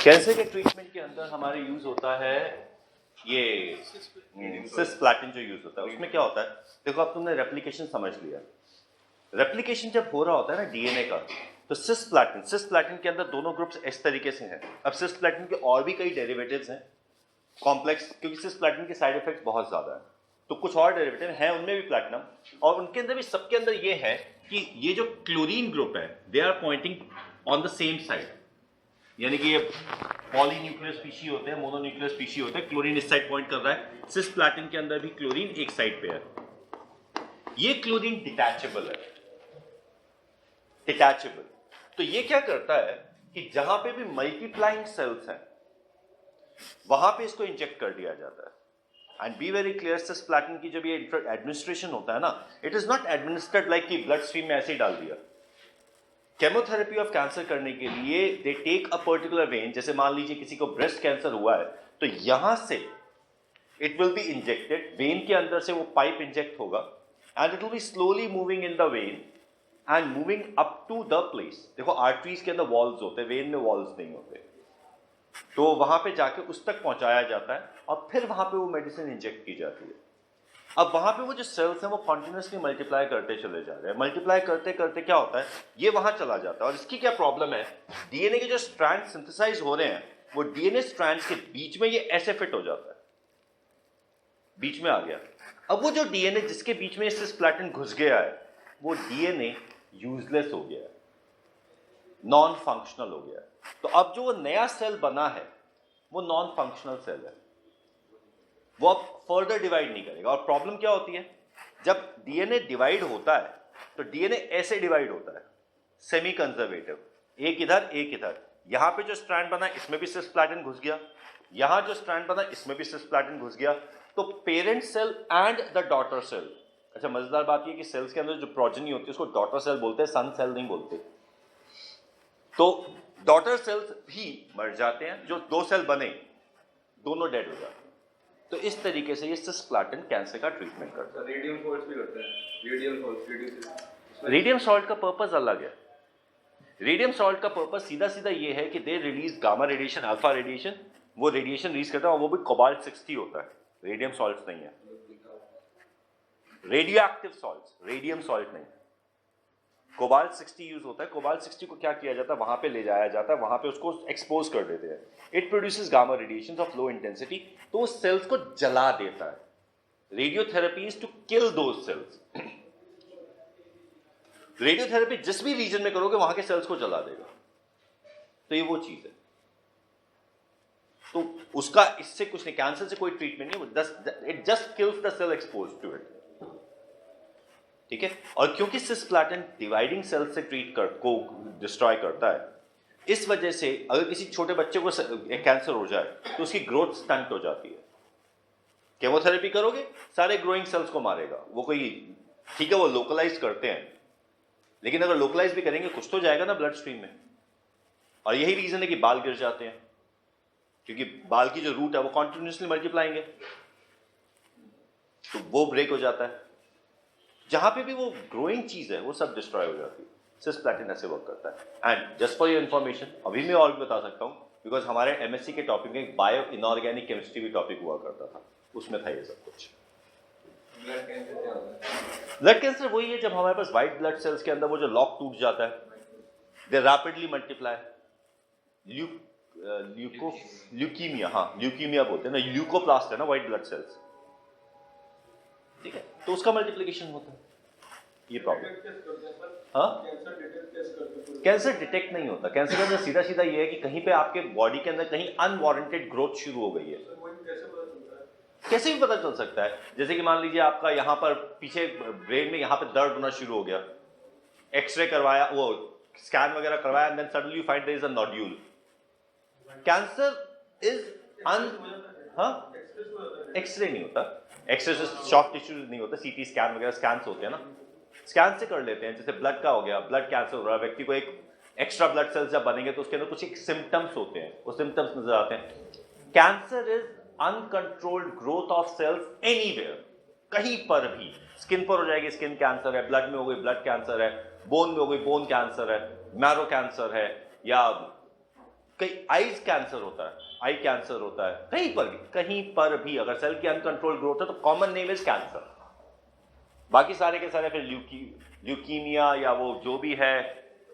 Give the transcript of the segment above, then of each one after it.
Cancer के treatment के अंदर हमारे यूज होता है ये सिस्प्लैटिन जो यूज होता है। उसमें क्या होता है, देखो अब तुमने रेप्लिकेशन समझ लिया। रेप्लिकेशन जब हो रहा होता है ना डीएनए का, तो सिस्प्लैटिन के अंदर दोनों ग्रुप्स इस तरीके से हैं। अब सिस्प्लैटिन के और भी कई डेरिवेटिव्स हैं कॉम्प्लेक्स, क्योंकि सिस्प्लैटिन के साइड इफेक्ट्स बहुत ज्यादा है, तो कुछ और डेरिवेटिव हैं उनमें भी प्लैटिनम, और उनके अंदर भी सबके अंदर ये है कि ये जो क्लोरीन ग्रुप है they are pointing on the same side, यानी कि ये पॉलीन्यूक्लियर स्पीशीज होते हैं, मोनोन्यूक्लियर स्पीशीज होते हैं, क्लोरीन इस साइड पॉइंट कर रहा है। सिस्प्लैटिन के अंदर भी क्लोरीन एक साइड पे है। ये क्लोरीन डिटैचेबल है, डिटैचेबल। तो ये क्या करता है कि जहां पे भी मल्टीप्लाइंग सेल्स हैं वहां पे इसको इंजेक्ट कर दिया जाता है। And be very clear, cisplatin की जब ये एडमिनिस्ट्रेशन होता है ना, it is not administered like कि ब्लड स्ट्रीम में ऐसे ही डाल दिया। केमोथेरेपी ऑफ कैंसर करने के लिए they take a particular vein, जैसे मान लीजिए किसी को ब्रेस्ट कैंसर हुआ है तो यहां से it will be injected, vein के अंदर से वो पाइप इंजेक्ट होगा and it will be slowly moving in the vein and moving up to the place. देखो आर्टरीज के अंदर वॉल्स होते हैं, वेन में वॉल्स नहीं होते, तो वहां पे जाके उस तक पहुंचाया जाता है और फिर वहां पे वो मेडिसिन इंजेक्ट की जाती है। अब वहां पे वो जो सेल्स हैं वो कॉन्टिन्यूसली मल्टीप्लाई करते चले जा रहे हैं। मल्टीप्लाई करते करते क्या होता है, ये वहां चला जाता है। और इसकी क्या प्रॉब्लम है, डीएनए के जो स्ट्रैंड सिंथेसाइज हो रहे हैं वो डीएनए स्ट्रैंड्स के बीच में ये ऐसे फिट हो जाता है, बीच में आ गया। अब वो जो डीएनए जिसके बीच में सिस्प्लैटिन घुस गया है वो डीएनए यूजलेस हो गया है, नॉन फंक्शनल हो गया है। तो अब जो वो नया सेल बना है वो नॉन फंक्शनल सेल है, वो अब फर्दर डिवाइड नहीं करेगा। और प्रॉब्लम क्या होती है, जब डीएनए डिवाइड होता है तो डीएनए ऐसे डिवाइड होता है, सेमी कंजर्वेटिव, एक इधर एक इधर। यहां पे जो स्ट्रैंड बना इसमें भी सिस्प्लैटिन घुस गया, यहां जो स्ट्रैंड बना इसमें भी सिस्प्लैटिन घुस गया। तो parent cell and the daughter cell, अच्छा मजेदार बात यह कि सेल्स के अंदर जो प्रोजेनी होती है उसको डॉटर सेल बोलते हैं, सन सेल नहीं बोलते। तो डॉटर सेल्स भी मर जाते हैं, जो दो सेल बने दोनों डेड हो जाते हैं। तो इस तरीके से ये सिस्प्लैटिन कैंसर का ट्रीटमेंट करता है। रेडियम सॉल्ट भी करते हैं, रेडियम सॉल्ट का पर्पस अलग है। रेडियम सॉल्ट का पर्पस सीधा सीधा ये है कि they release gamma radiation, alpha radiation, वो रेडिएशन रिलीज करता है और वो भी कोबाल्ट 60 होता है, रेडियम सॉल्ट नहीं है। Radio active salt, radium salt नहीं। कोबाल्ट 60 यूज होता है। कोबाल्ट 60 को क्या किया जाता है, वहां पे ले जाया जाता है, वहां पे उसको एक्सपोज कर देते हैं। It produces gamma radiations of low intensity, तो वो सेल्स को जला देता है। Radiotherapy is to kill those cells. Radiotherapy जिस भी रीजन में करोगे वहां के सेल्स को जला देगा। तो ये वो चीज है। तो उसका इससे कुछ नहीं, कैंसर से कोई ट्रीटमेंट नहीं, it just kills the cell expose to it. ठीक है। और क्योंकि सिस्प्लैटिन डिवाइडिंग सेल्स से को डिस्ट्रॉय करता है, इस वजह से अगर किसी छोटे बच्चे को कैंसर हो जाए तो उसकी ग्रोथ स्टंट हो जाती है। केमोथेरेपी करोगे सारे ग्रोइंग सेल्स को मारेगा, वो कोई ठीक है वो लोकलाइज करते हैं, लेकिन अगर लोकलाइज भी करेंगे कुछ तो जाएगा ना ब्लड स्ट्रीम में। और यही रीजन है कि बाल गिर जाते हैं, क्योंकि बाल की जो रूट है वो कॉन्टिन्यूसली मल्टीप्लाएंगे, तो वो ब्रेक हो जाता है। जहां पे भी वो ग्रोइंग चीज है वो सब डिस्ट्रॉय हो जाती है। सिस्प्लैटिन ऐसे वर्क करता है। And just for your information, अभी मैं और भी बता सकता हूं, बिकॉज हमारे एमएससी के टॉपिक में बायो इनऑर्गेनिक केमिस्ट्री भी टॉपिक हुआ करता था, उसमें था ये सब कुछ। ब्लड कैंसर वही है जब हमारे पास व्हाइट ब्लड सेल्स के अंदर वो जो लॉक टूट जाता है, दे रैपिडली मल्टीप्लाई। ल्यूकीमिया, हाँ ल्यूकीमिया बोलते हैं ना, ल्यूकोप्लास्ट है ना व्हाइट ब्लड सेल्स, ठीक है, तो उसका मल्टीप्लिकेशन होता है। ये प्रॉब्लम, हाँ कैंसर डिटेक्ट नहीं होता। कैंसर का अंदर सीधा सीधा ये है कि कहीं पे आपके बॉडी के अंदर कहीं अनवारंटेड ग्रोथ शुरू हो गई है। कैसे भी पता चल सकता है, जैसे कि मान लीजिए आपका यहाँ पर पीछे ब्रेन में यहाँ पे दर्द होना शुरू हो गया, एक्सरे करवाया, वो स्कैन वगैरह करवाया, and then suddenly you find there is a nodule. Cancer is x-ray नहीं होता, एक्सरे से सॉफ्ट टिश्यू नहीं होता, सीटी स्कैन वगैरह स्कैन होते हैं ना, स्कैन से कर लेते हैं। जैसे ब्लड का हो गया, ब्लड कैंसर हो रहा है, व्यक्ति को एक एक्स्ट्रा ब्लड सेल्स जब बनेंगे तो उसके अंदर कुछ एक सिम्टम्स होते हैं, वो सिम्टम्स नजर आते हैं। Cancer is uncontrolled growth of cells anywhere, कहीं पर भी। स्किन पर हो जाएगी स्किन कैंसर है, ब्लड में हो गई ब्लड कैंसर है, बोन में हो गई बोन कैंसर है, मैरो कैंसर है, या कई आईज कैंसर होता है, आई कैंसर होता है, कहीं पर भी अगर सेल की अनकंट्रोल ग्रोथ है तो कॉमन नेम इज कैंसर। बाकी सारे के सारे फिर ल्यूकीमिया या वो जो भी है,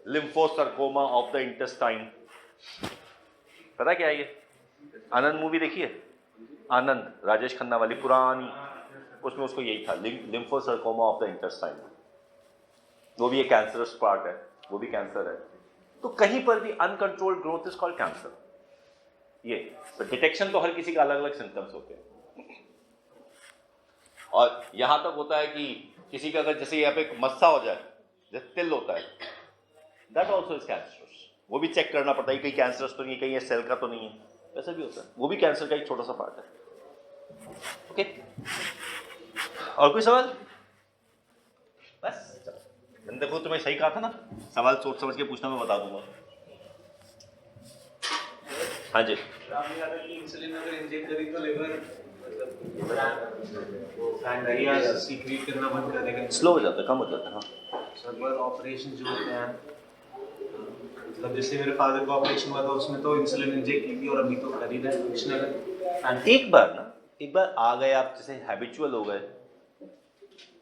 लिम्फोसर्कोमा ऑफ द इंटेस्टाइन। पता क्या है ये? आनंद मूवी देखी है? आनंद, राजेश खन्ना वाली पुरानी, उसमें उसको यही था, लिम्फोसर्कोमा ऑफ द इंटेस्टाइन। वो भी एक कैंसरस पार्ट है, वो भी कैंसर है। तो कहीं पर भी uncontrolled growth is called cancer. ये तो डिटेक्शन तो हर किसी का अलग अलग सिम्टम्स होते हैं, और यहां तक होता है कि किसी का अगर जैसे यहाँ पे मस्सा हो जाए, जैसे तिल होता है, दैट ऑल्सो इज कैंसरस। वो भी चेक करना पड़ता है कहीं कैंसरस तो नहीं है, कहीं ये सेल का तो नहीं है, ऐसा भी होता है। वो भी कैंसर का एक छोटा सा पार्ट है। ओके, और कोई सवाल? बस मैंने देखो तुम्हें सही कहा था ना, सवाल सोच समझ के पूछना, मैं बता दूंगा। हाँ जी, इंसुलिन अगर इंजेक्ट करी तो लिवर सीक्रेट करना बंद कर देगा, स्लो हो जाता है, कम हो जाता है। हाँ, सर्वर ऑपरेशन जो होते हैं, मतलब जैसे मेरे फादर का ऑपरेशन हुआ था उसमें तो इंसुलिन इंजेक्ट की थी, और अभी तो कर ही रहे फंक्शनल। एक बार आ गए आप, जैसे हैबिचुअल हो गए,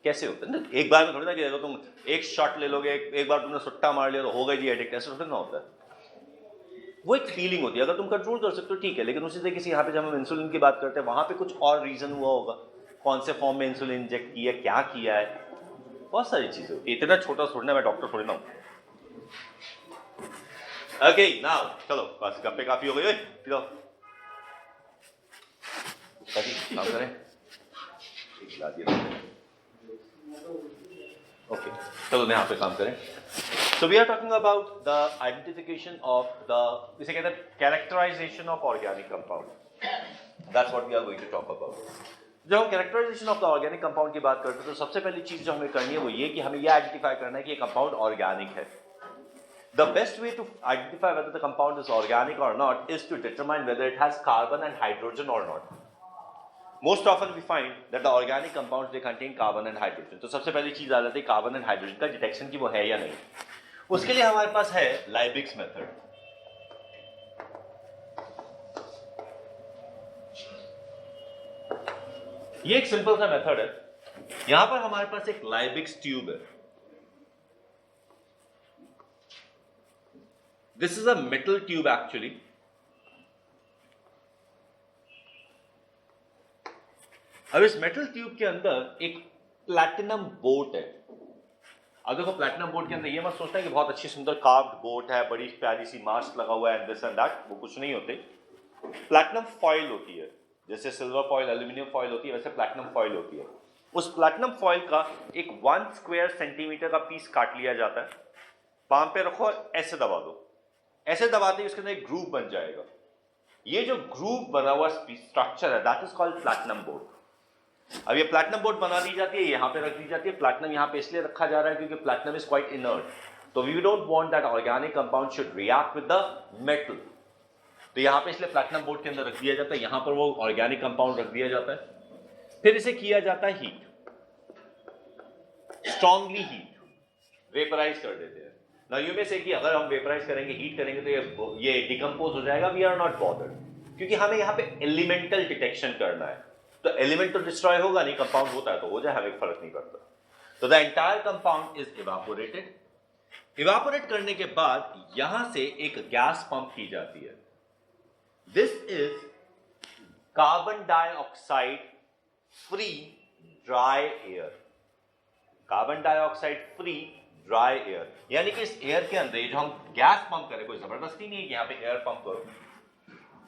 कैसे होता है ना, एक बार में थोड़ी ना कि देखो तुम एक शॉट ले लोगे, एक बार तुमने सुट्टा मार लिया तो हो गई जी एडिक्ट, ऐसा थोड़ी ना होता है। वो एक फीलिंग होती है, अगर तुम कंट्रोल कर सकते हो ठीक है, लेकिन उसी तरीके से यहाँ पे जब हम इंसुलिन की बात करते हैं, वहां पे कुछ और रीजन हुआ होगा, कौन से फॉर्म में इंसुलिन इंजेक्ट किया, क्या किया है, बहुत सारी चीजें होती है। इतना छोटा थोड़ी ना, मैं डॉक्टर थोड़ी ना हूँ। ओके नाउ चलो, बस गप्पे काफी हो गई, पिलो काम करें। ओके, चलो यहाँ पे काम करें। So we are talking about the identification of the, इसे कहते हैं characterization of organic compound. That's what we are going to talk about. जब हम characterization of the organic compound की बात करते हैं तो सबसे पहली चीज जो हमें करनी है वो ये कि हमें ये आइडेंटिफाई करना है कि ये कंपाउंड ऑर्गेनिक है। The best way to identify whether the compound is organic or not is to determine whether it has carbon and hydrogen or not. Most often we find that the organic compounds they contain carbon and hydrogen. तो सबसे पहली चीज आ जाती है carbon and hydrogen का detection की वो है या नहीं। उसके लिए हमारे पास है लाइबिक्स मेथड। ये एक सिंपल सा मेथड है। यहां पर हमारे पास एक लाइबिक्स ट्यूब है। This is a metal tube actually. अब इस मेटल ट्यूब के अंदर एक प्लैटिनम बोट है। अब देखो प्लैटिनम बोट के अंदर ये मत सोचना कि बहुत अच्छी सुंदर कार्व्ड बोट है, बड़ी प्यारी सी मास्क लगा हुआ है, दिस एंड दैट, वो कुछ नहीं होते। प्लैटिनम फॉइल होती है, जैसे सिल्वर फॉइल, एल्यूमिनियम फॉइल होती है, वैसे प्लैटिनम फॉइल होती है। उस प्लैटिनम फॉइल का एक 1 स्क्वायर सेंटीमीटर का पीस काट लिया जाता है, पाम पे रखो और ऐसे दबा दो। ऐसे दबाते ही उसके अंदर एक ग्रूव बन जाएगा। ये जो ग्रूव बना हुआ स्ट्रक्चर है that is called platinum boat. अब ये प्लैटिनम बोट बना दी जाती है, यहाँ पे रख दी जाती है। प्लैटिनम यहाँ पे इसलिए रखा जा रहा है क्योंकि प्लैटिनम इज क्वाइट इनर्ट, तो we don't want that organic compound should react with the metal, तो यहाँ पे इसलिए प्लैटिनम बोट के अंदर रख दिया जाता है। यहाँ पर वो ऑर्गेनिक कंपाउंड रख दिया जाता है। फिर इसे किया जाता है हीट, स्ट्रांगली हीट, वेपराइज कर देते हैं। नाउ यू में से कि अगर हम वेपराइज करेंगे, हीट करेंगे तो ये डिकम्पोज हो जाएगा। वी आर नॉट बॉदर्ड, क्योंकि हमें यहाँ पे एलिमेंटल डिटेक्शन करना है। तो एलिमेंट तो डिस्ट्रॉय होगा नहीं, कंपाउंड होता है तो हो जाए, हमें फर्क नहीं पड़ता। तो the entire compound is evaporated. Evaporate करने के बाद यहां से एक गैस पंप की जाती है। This is carbon dioxide free dry air. Carbon dioxide free dry air, यानी कि इस एयर के अंदर जो हम गैस पंप करें, कोई जबरदस्ती नहीं है कि यहाँ पे एयर पंप करो,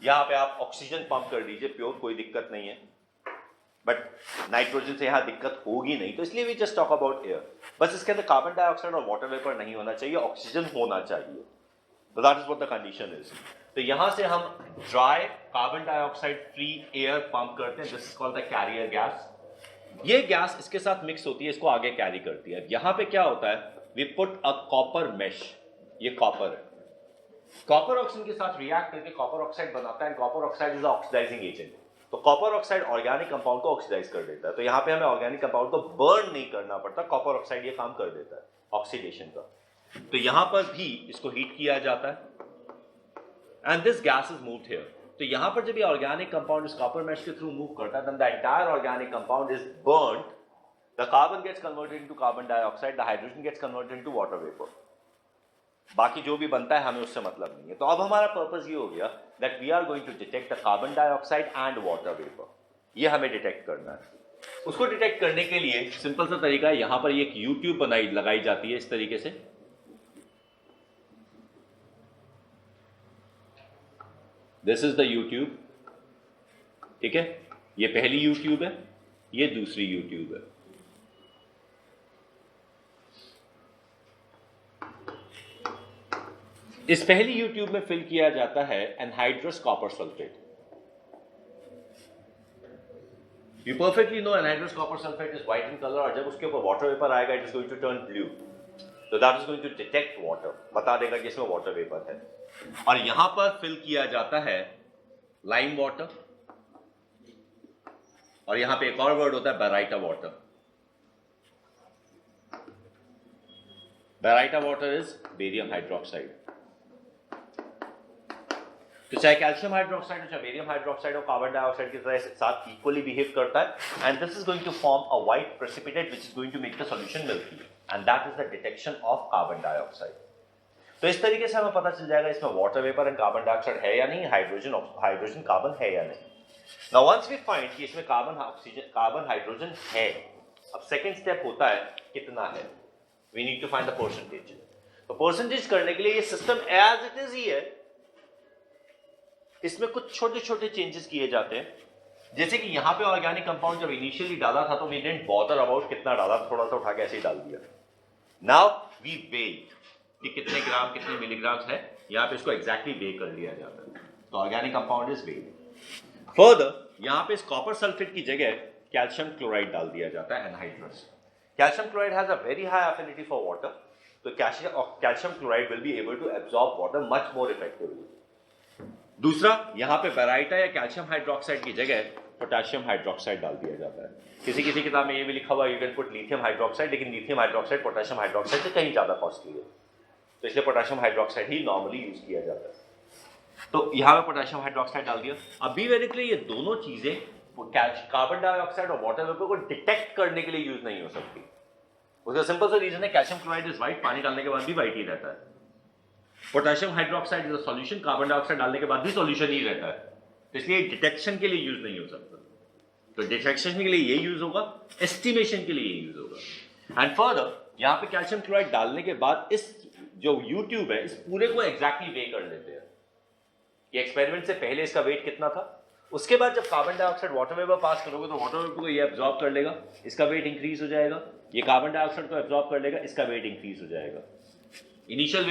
यहाँ पे आप ऑक्सीजन पंप कर दीजिए प्योर, कोई दिक्कत नहीं है। बट नाइट्रोजन से यहाँ दिक्कत होगी नहीं, तो इसलिए we just talk about air. बस इसके अंदर कार्बन डाइऑक्साइड और वाटर वेपर नहीं होना चाहिए, ऑक्सीजन होना चाहिए। तो that is what the condition is. तो यहां से हम dry carbon dioxide free air pump करते हैं, this is called the carrier gas. ये गैस इसके साथ मिक्स होती है, इसको आगे कैरी करती है। यहां पे क्या होता है, we put a copper mesh, ये कॉपर है। कॉपर ऑक्सीजन के साथ रिएक्ट करके कॉपर ऑक्साइड बनाता है। Copper oxide is oxidising agent, तो कॉपर ऑक्साइड ऑर्गेनिक कंपाउंड को ऑक्सीडाइज कर देता है। तो यहाँ पे हमें ऑर्गेनिक कंपाउंड को बर्न नहीं करना पड़ता, कॉपर ऑक्साइड ये काम कर देता है ऑक्सीडेशन का। तो यहाँ पर भी इसको हीट किया जाता है and this gas is moved here. तो यहाँ पर जब ये ऑर्गेनिक कंपाउंड इस कॉपर मैश के थ्रू मूव करता है, then the entire organic compound is burnt. The carbon gets converted into carbon dioxide, the hydrogen gets converted into water vapor. बाकी जो भी बनता है हमें उससे मतलब नहीं है. तो अब हमारा पर्पस ये हो गया that we are going to detect the carbon dioxide and water vapor. ये हमें डिटेक्ट करना है. उसको डिटेक्ट करने के लिए सिंपल सा तरीका है, यहां पर एक U-ट्यूब लगाई जाती है इस तरीके से. This is the U tube. ठीक है, ये पहली U-ट्यूब है, ये दूसरी U-ट्यूब है. इस पहली U-ट्यूब में फिल किया जाता है anhydrous copper sulphate. You perfectly know anhydrous copper sulfate is white in color, और जब उसके ऊपर water vapor आएगा it is going to turn blue. So that is going to detect water, बता देगा कि इसमें water vapor है. और यहां पर फिल किया जाता है लाइम वाटर, और यहां पे एक और वर्ड होता है baryta water. Baryta water is barium hydroxide. तो चाहे कैल्शियम हाइड्रोक्साइड हो, चाहे बेरियम हाइड्रोक्साइड हो, कार्बन डाइऑक्साइड की तरह साथ इक्वली बिहेव करता है, and this is going to form a white precipitate which is going to make the solution milky, and that is the detection of carbon dioxide. तो इस तरीके से हमें पता चल जाएगा इसमें water vapour and carbon dioxide है या नहीं, हाइड्रोजन कार्बन है या नहीं. नाउ वंस वी फाइंड कि इसमें कार्बन हाइड्रोजन है, अब सेकंड स्टेप होता है कितना है. We need to find the percentage. तो परसेंटेज करने के लिए ये सिस्टम एज इट इज ही है, इसमें कुछ छोटे छोटे चेंजेस किए जाते हैं. जैसे कि यहां पे ऑर्गेनिक कंपाउंड जब इनिशियली डाला था तो वी डिडंट बॉदर अबाउट कितना डाला, थोड़ा सा उठा के ऐसे ही डाल दिया. नाउ वी वेट कि कितने ग्राम कितने मिलीग्राम है, यहां पे इसको एग्जैक्टली वे कर लिया जाता है. तो organic compound is weight. Further यहां पे इस कॉपर सल्फेट की जगह कैल्शियम क्लोराइड डाल दिया जाता है, anhydrous. Calcium chloride has a very high affinity for water, तो calcium chloride will be able to absorb water much more effectively. दूसरा, यहां पे बेराइटा या कैल्शियम हाइड्रोक्साइड की जगह पोटेशियम हाइड्रोक्साइड डाल दिया जाता है. किसी किसी किताब में ये भी लिखा हुआ you can put lithium hydroxide, लेकिन लिथियम हाइड्रोक्साइड पोटेशियम हाइड्रोक्साइड से कहीं ज्यादा कॉस्टली है, तो इसलिए पोटेशियम हाइड्रोक्साइड ही नॉर्मली यूज किया जाता है. तो यहां पे पोटेशियम हाइड्रोक्साइड डाल दिया. अब बी वेरी क्लियर, ये दोनों चीजें कार्बन डाइऑक्साइड और वाटर वेपर को डिटेक्ट करने के लिए यूज नहीं हो सकती. उसका सिंपल सा रीजन है, कैल्शियम क्लोराइड इज व्हाइट, पानी डालने के बाद भी व्हाइट ही रहता है. Potassium hydroxide is a solution, carbon dioxide डालने के बाद भी सॉल्यूशन ही रहता है, तो इसलिए डिटेक्शन के लिए यूज नहीं हो सकता. तो डिटेक्शन के लिए ये यूज होगा, एस्टिमेशन के लिए ये यूज होगा. एंड फर्दर यहां पे कैल्शियम क्लोराइड डालने के बाद इस जो U-ट्यूब है, इस पूरे को एग्जैक्टली वे कर लेते हैं. ये एक्सपेरिमेंट से पहले इसका वेट कितना था, उसके बाद जब कार्बन डाइऑक्साइड वाटर वेपर पास करोगे तो वाटर वेपर को ये एब्जॉर्ब कर लेगा, इसका वेट इंक्रीज हो जाएगा. ये कार्बन डाइऑक्साइड को एब्जॉर्ब कर लेगा, इसका वेट इंक्रीज हो जाएगा. इनिशियल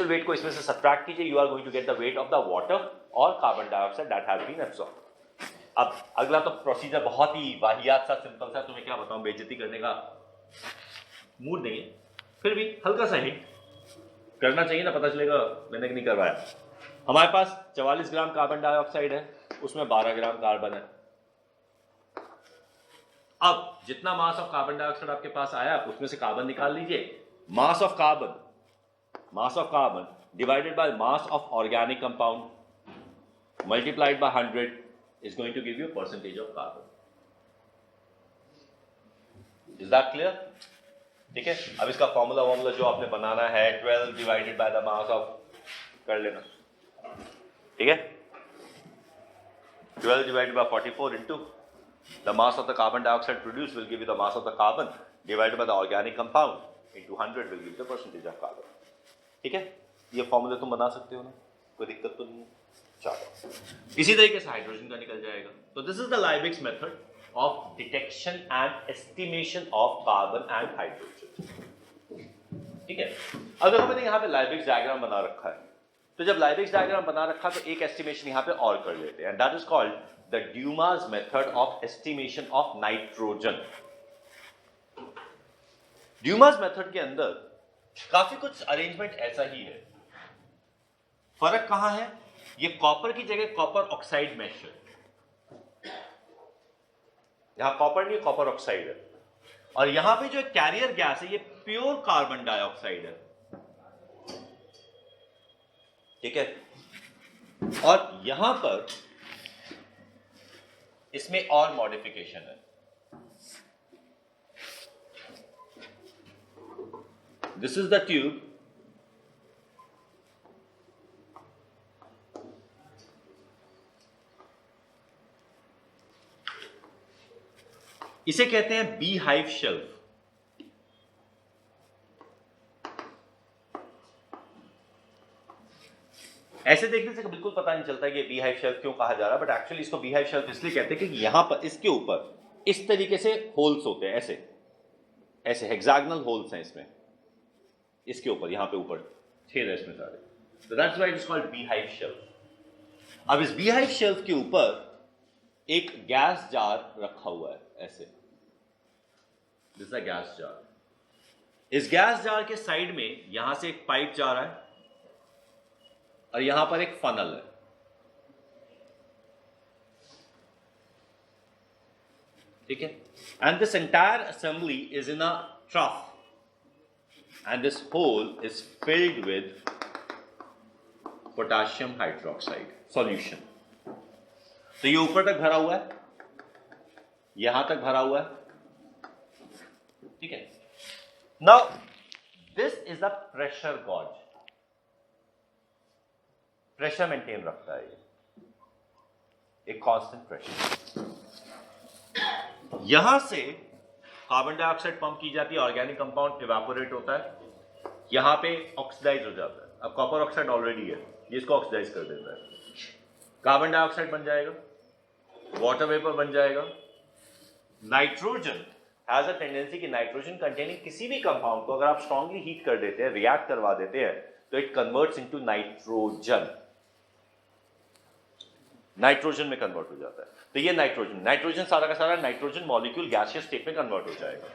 वेट को इसमें से सब्ट्रैक्ट कीजिए, you are going to get the weight of the water और carbon dioxide that has been absorbed. अब अगला तो प्रोसीजर बहुत ही वाहियात सा, सिंपल सा, तुम्हें क्या बताऊं, बेइज्जती करने का मूड नहीं है, फिर भी हल्का सा हिंट करना चाहिए ना, पता चलेगा मैंने नहीं करवाया. हमारे पास 44 ग्राम कार्बन डाइऑक्साइड है, उसमें 12 ग्राम कार्बन है. अब जितना मास ऑफ कार्बन डाइऑक्साइड आपके पास आया उसमें से कार्बन निकाल लीजिए. Mass of carbon divided by mass of organic compound multiplied by 100 is going to give you a percentage of carbon. Is that clear? ठीक है. अब इसका फॉर्मूला जो आपने बनाना है 12 divided by the mass of, कर लेना, ठीक है. 12 divided by 44 into the mass of the carbon dioxide produced will give you the mass of the carbon divided by the organic compound into 100 will give you the percentage of carbon. ठीक है. ये फॉर्मूले तुम बना सकते हो ना, कोई दिक्कत तो नहीं है. चलो, इसी तरीके से हाइड्रोजन का निकल जाएगा. तो this is the Liebig's method of detection and estimation of carbon and hydrogen. ठीक है. अगर हमने यहाँ पे लाइबिक्स डायग्राम बना रखा है, तो जब लाइबिक्स डायग्राम बना रखा तो एक एस्टिमेशन यहाँ पे और कर लेते हैं, and that is called the Dumas method of estimation of nitrogen. Dumas method के अंदर काफी कुछ अरेंजमेंट ऐसा ही है. फर्क कहां है, ये कॉपर की जगह कॉपर ऑक्साइड मैश है, यहां कॉपर नहीं कॉपर ऑक्साइड है, और यहां पे जो कैरियर गैस है ये प्योर कार्बन डाइऑक्साइड है. ठीक है. और यहां पर इसमें और मॉडिफिकेशन है। दिस इज द ट्यूब, इसे कहते हैं बी हाइव शेल्फ। ऐसे देखने से बिल्कुल पता नहीं चलता कि ये बी हाइव शेल्फ क्यों कहा जा रहा है, बट एक्चुअली इसको बी हाइव शेल्फ इसलिए कहते हैं कि यहां पर इसके ऊपर इस तरीके से होल्स होते हैं, ऐसे ऐसे हेक्सागोनल होल्स हैं इसमें, इसके ऊपर यहां पे ऊपर छेद है इसमें सारे, तो that's why it is called bee hive shelf. अब इस बी हाइव शेल्फ के ऊपर एक गैस जार रखा हुआ है ऐसे, this is a gas jar. इस गैस जार के साइड में यहां से एक पाइप जा रहा है और यहां पर एक फनल है। ठीक है, and this entire assembly is in a trough and this whole is filled with potassium hydroxide solution. तो ये ऊपर तक भरा हुआ है, यहां तक भरा हुआ है। ठीक है, now this is a pressure gauge, pressure maintain रखता है ये, एक कांस्टेंट प्रेशर। यहां से कार्बन डाइऑक्साइड पंप की जाती है, ऑर्गेनिक कंपाउंड इवेपोरेट होता है, यहां पे ऑक्सीडाइज हो जाता है। अब कॉपर ऑक्साइड ऑलरेडी है, ये इसको ऑक्सीडाइज कर देता है, कार्बन डाइऑक्साइड बन जाएगा, वाटर वेपर बन जाएगा। नाइट्रोजन हैज अ टेंडेंसी कि नाइट्रोजन कंटेनिंग किसी भी कंपाउंड को अगर आप स्ट्रांगली हीट कर देते हैं, रिएक्ट करवा देते हैं, तो it converts into nitrogen, nitrogen में कन्वर्ट हो जाता है। तो ये नाइट्रोजन सारा का सारा नाइट्रोजन मॉलिक्यूल गैसियस स्टेट में कन्वर्ट हो जाएगा।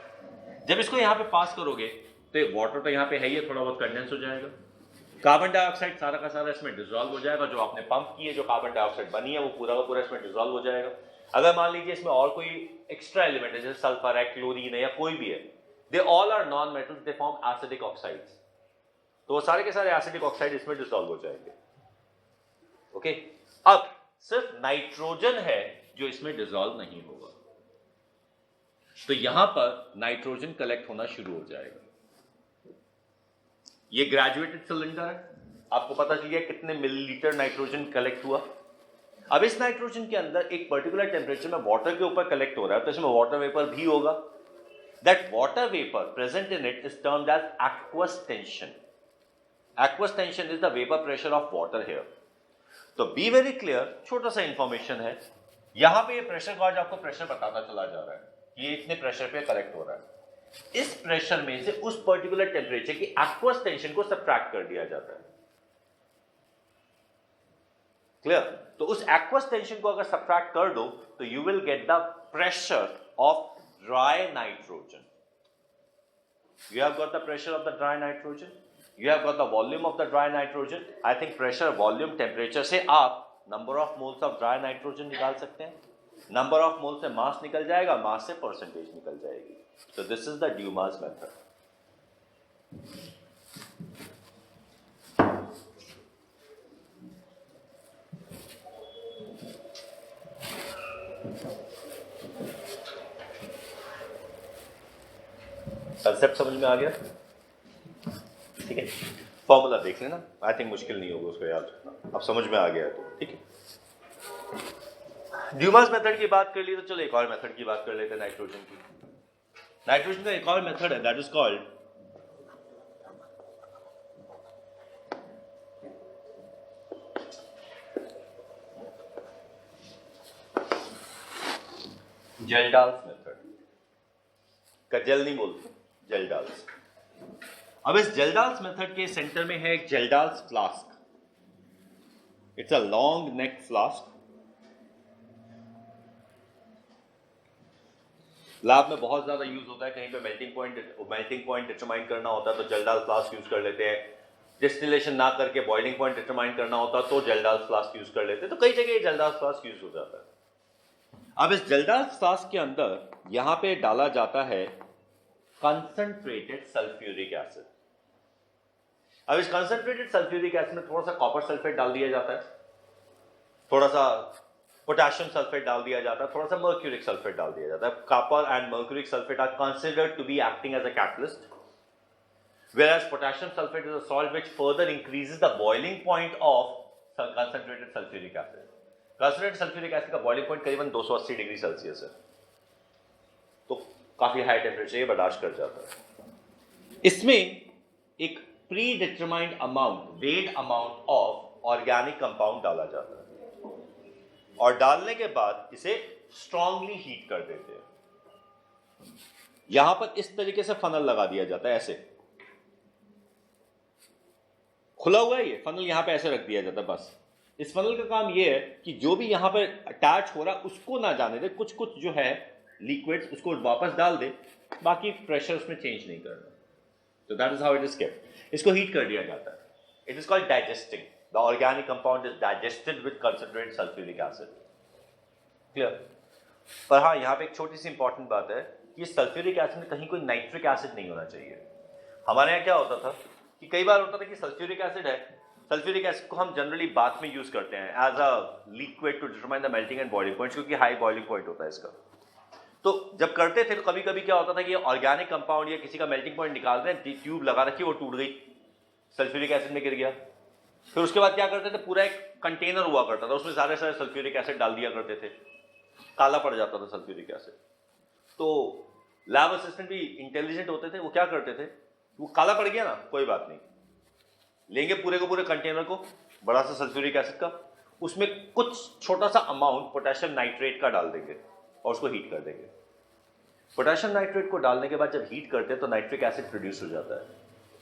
जब इसको यहां पे पास करोगे तो वाटर तो यहां पे है ही, थोड़ा बहुत कंडेंस हो जाएगा, कार्बन डाइऑक्साइड सारा का सारा इसमें डिसॉल्व हो जाएगा, जो आपने पंप की है, जो कार्बन डाइऑक्साइड बनी है, वो पूरा का पूरा इसमें डिसॉल्व हो जाएगा। अगर मान लीजिए इसमें और कोई एक्स्ट्रा एलिमेंट है, जैसे सल्फर है, क्लोरीन है, या कोई भी है, they all are non metals, they form acidic oxides, तो वो सारे के सारे एसिडिक ऑक्साइड इसमें डिसॉल्व हो जाएंगे। ओके, अब सिर्फ नाइट्रोजन है जो इसमें डिसॉल्व नहीं होगा, तो यहां पर नाइट्रोजन कलेक्ट होना शुरू हो जाएगा। ये ग्रेजुएटेड सिलेंडर है, आपको पता चल गया कितने मिलीलीटर नाइट्रोजन कलेक्ट हुआ। अब इस नाइट्रोजन के अंदर एक पर्टिकुलर टेम्परेचर में वाटर के ऊपर कलेक्ट हो रहा है, तो इसमें वाटर वेपर भी होगा। That water vapour present in it is termed as aqueous tension. Aqueous tension is the vapour pressure of water here. तो बी वेरी क्लियर, छोटा सा इंफॉर्मेशन है, यहां पे ये प्रेशर गॉज आपको प्रेशर बताता चला जा रहा है, ये इतने प्रेशर पे कलेक्ट हो रहा है। इस प्रेशर में से उस पर्टिकुलर टेम्परेचर की एक्वस टेंशन को सब्ट्रैक्ट कर दिया जाता है। क्लियर? तो उस एक्वस टेंशन को अगर सब्ट्रैक्ट कर दो तो you will get the pressure of dry nitrogen. You have got the pressure of the dry nitrogen, you have got the volume of the dry nitrogen. I think pressure, volume, temperature से आप number of moles of dry nitrogen निकाल सकते हैं, number of moles से mass निकल जाएगा, mass से percentage निकल जाएगी। So this is the Dumas method. Concept समझ में आ गया? ठीक है, फॉर्मूला देख लेना, आई थिंक मुश्किल नहीं होगा उसको याद रखना, अब समझ में आ गया तो ठीक है। ड्यूमास मेथड की बात कर ली, तो चलो एक और मेथड की बात कर लेते हैं, नाइट्रोजन की। नाइट्रोजन का एक और मेथड है, that is called Kjeldahl's method. कजल नहीं बोलते, जेल्डाल्स। अब इस जेल्डाल्स मेथड के सेंटर में है एक Kjeldahl's flask. It's a long neck flask. Lab में बहुत ज्यादा यूज होता है, कहीं पे मेल्टिंग पॉइंट डिटरमाइन करना होता है तो जेल्डाल्स फ्लास्क यूज कर लेते हैं। डिस्टिलेशन ना करके बॉइलिंग पॉइंट डिटरमाइन करना होता है तो जेल्डाल्स फ्लास्क यूज कर लेते हैं। तो कई जगह ये जेल्डाल्स फ्लास्क यूज हो जाता है। अब इस जेल्डाल्स फ्लास्क के अंदर यहां पे डाला जाता है कंसंट्रेटेड सल्फ्यूरिक एसिड। अब इस कंसंट्रेटेड सल्फ्यूरिक एसिड में थोड़ा सा कॉपर सल्फेट डाल दिया जाता है, थोड़ा सा पोटेशियम सल्फेट डाल दिया जाता है, थोड़ा सा मर्क्यूरिक सल्फेट डाल दिया जाता है. Copper and mercuric sulphate are considered to be acting as a catalyst, whereas potassium sulfate is a salt which further increases the boiling point of concentrated sulfuric acid. Concentrated sulfuric acid का boiling point करीबन 280 degree Celsius है, तो काफी high temperature ये बर्दाश्त कर जाता है. इसमें एक predetermined amount, weighed amount of organic compound डाला जाता है, और डालने के बाद इसे स्ट्रांगली हीट कर देते हैं. यहां पर इस तरीके से फनल लगा दिया जाता है, ऐसे खुला हुआ है ये फनल, यहां पे ऐसे रख दिया जाता है. बस इस फनल का काम ये है कि जो भी यहां पर अटैच हो रहा उसको ना जाने दे, कुछ कुछ जो है लिक्विड्स उसको वापस डाल दे, बाकी प्रेशर उसमें चेंज नहीं करना. तो that is how it is kept. इसको हीट कर दिया जाता है. It is called digesting. The organic compound is digested with concentrated sulphuric acid. Clear? पर हाँ, यहाँ पे एक छोटी सी इंपॉर्टेंट बात है कि सल्फ्यूरिक एसिड में कहीं कोई नाइट्रिक एसिड नहीं होना चाहिए. हमारे यहाँ क्या होता था कि कई बार होता था कि सल्फ्यूरिक एसिड है, सल्फ्यूरिक एसिड को हम जनरली बाथ में यूज करते हैं as a liquid to determine the melting and boiling point, क्योंकि हाई बॉइलिंग पॉइंट होता है इसका. तो जब करते थे तो कभी कभी क्या होता था कि ऑर्गेनिक कंपाउंड या किसी का मेल्टिंग पॉइंट निकाल रहे हैं, ट्यूब लगा रखी वो टूट गई, सल्फ्यूरिक एसिड में गिर गया. फिर उसके बाद क्या करते थे, पूरा एक कंटेनर हुआ करता था, उसमें सारे सारे सल्फ्यूरिक एसिड डाल दिया करते थे, काला पड़ जाता था सल्फ्यूरिक एसिड. तो लैब असिस्टेंट भी इंटेलिजेंट होते थे, वो क्या करते थे, वो काला पड़ गया ना, कोई बात नहीं, लेंगे पूरे को पूरे कंटेनर को बड़ा सा सल्फ्यूरिक एसिड का, उसमें कुछ छोटा सा अमाउंट पोटेशियम नाइट्रेट का डाल देंगे और उसको हीट कर देंगे. पोटेशियम नाइट्रेट को डालने के बाद जब हीट करते हैं तो नाइट्रिक एसिड प्रोड्यूस हो जाता है.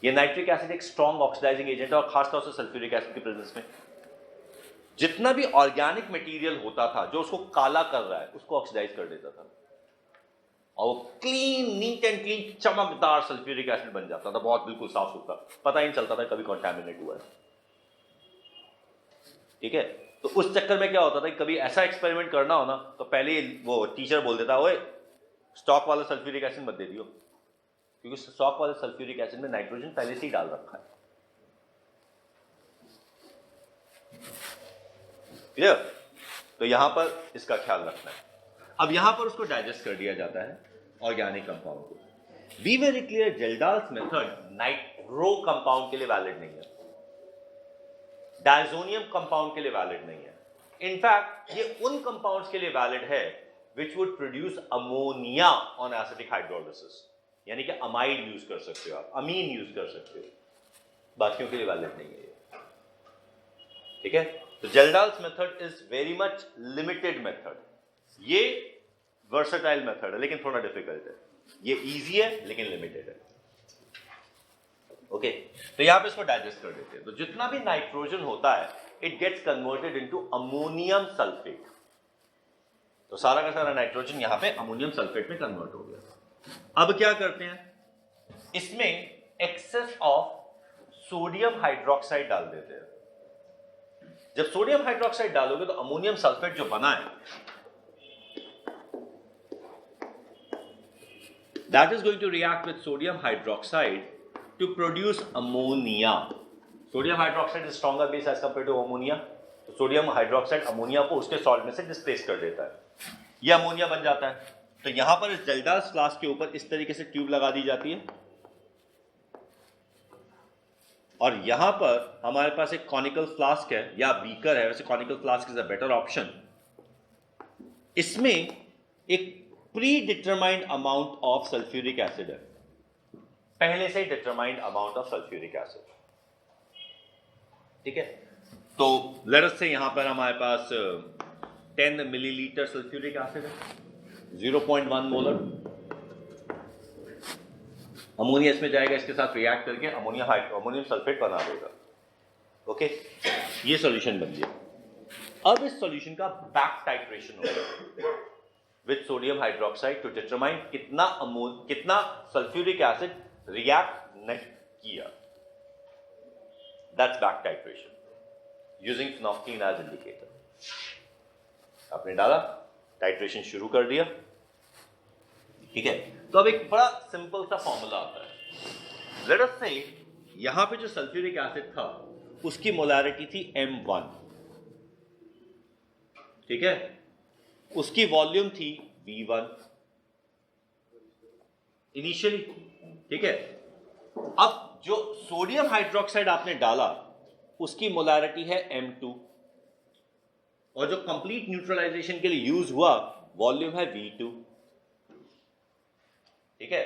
ये नाइट्रिक एसिड एक स्ट्रॉन्ग ऑक्सीडाइजिंग एजेंट है, और खासतौर से सल्फ्यूरिक एसिड की प्रेजेंस में जितना भी ऑर्गेनिक मटेरियल होता था जो उसको काला कर रहा है उसको ऑक्सीडाइज कर देता था, और वो क्लीन, नीट एंड क्लीन, चमकदार सल्फ्यूरिक एसिड बन जाता था, बहुत बिल्कुल साफ सुथरा, पता ही नहीं चलता था कभी कॉन्टैमिनेट हुआ है. ठीक है? तो उस चक्कर में क्या होता था कि कभी ऐसा एक्सपेरिमेंट करना हो ना, तो पहले वो टीचर बोल देता, ओए स्टॉक वाला सल्फ्यूरिक एसिड मत दे दियो, क्योंकि स्टॉक वाले सल्फ्यूरिक एसिड में नाइट्रोजन पहले से ही डाल रखा है. क्लियर? तो यहां पर इसका ख्याल रखना है. अब यहां पर उसको डाइजेस्ट कर दिया जाता है ऑर्गेनिक कंपाउंड को. Be very clear, Kjeldahl's method nitro compound के लिए वैलिड नहीं है, डायजोनियम कंपाउंड के लिए वैलिड नहीं है. इनफैक्ट ये उन कंपाउंड्स के लिए वैलिड है which would produce ammonia on acidic hydrolysis, यानी कि अमाइड यूज कर सकते हो आप, अमीन यूज कर सकते हो, बाकियों के लिए वैलिड नहीं है. ठीक है? तो Kjeldahl's method is very much limited method. ये वर्सेटाइल मेथड है लेकिन थोड़ा डिफिकल्ट है. ये इजी है लेकिन लिमिटेड है. ओके, तो यहां पे इसको डाइजेस्ट कर देते हैं. तो जितना भी नाइट्रोजन होता है it gets converted into ammonium sulphate. तो सारा का सारा नाइट्रोजन यहां पे अमोनियम सल्फेट में कन्वर्ट हो गया. अब क्या करते हैं, इसमें एक्सेस ऑफ सोडियम हाइड्रोक्साइड डाल देते हैं. जब सोडियम हाइड्रोक्साइड डालोगे तो अमोनियम सल्फेट जो बना है that is going to react with sodium hydroxide to produce ammonia. Sodium hydroxide is stronger base as compared to ammonia. तो सोडियम हाइड्रोक्साइड अमोनिया को उसके सॉल्ट में से डिस्प्लेस कर देता है, ये अमोनिया बन जाता है. तो यहां पर इस जेल्डाल्स फ्लास्क के ऊपर इस तरीके से ट्यूब लगा दी जाती है, और यहां पर हमारे पास एक कॉनिकल फ्लास्क है या बीकर है, वैसे conical flask is a better option. इसमें एक predetermined amount of sulphuric acid है, पहले से determined amount of sulphuric acid. ठीक है? तो लेट अस से यहां पर हमारे पास 10 मिलीलीटर सल्फ्यूरिक एसिड है, 0.1 मोलर. अमोनिया इसमें जाएगा, इसके साथ रिएक्ट करके अमोनियम सल्फेट बना देगा. ओके, ये सॉल्यूशन बन गया. अब इस सॉल्यूशन का बैक टाइट्रेशन होगा with sodium hydroxide to determine कितना सल्फ्यूरिक एसिड रिएक्ट नहीं किया. That's back titration using phenolphthalein as indicator. आपने डाला, टाइट्रेशन शुरू कर दिया. ठीक है? तो अब एक बड़ा सिंपल सा फॉर्मूला आता है. Let us say यहां पे जो सल्फ्यूरिक एसिड था उसकी मोलैरिटी थी M1, ठीक है, उसकी वॉल्यूम थी V1 इनिशियली, ठीक है। अब जो सोडियम हाइड्रोक्साइड आपने डाला उसकी मोलैरिटी है M2 और जो कंप्लीट न्यूट्रलाइजेशन के लिए यूज हुआ वॉल्यूम है V2, ठीक है।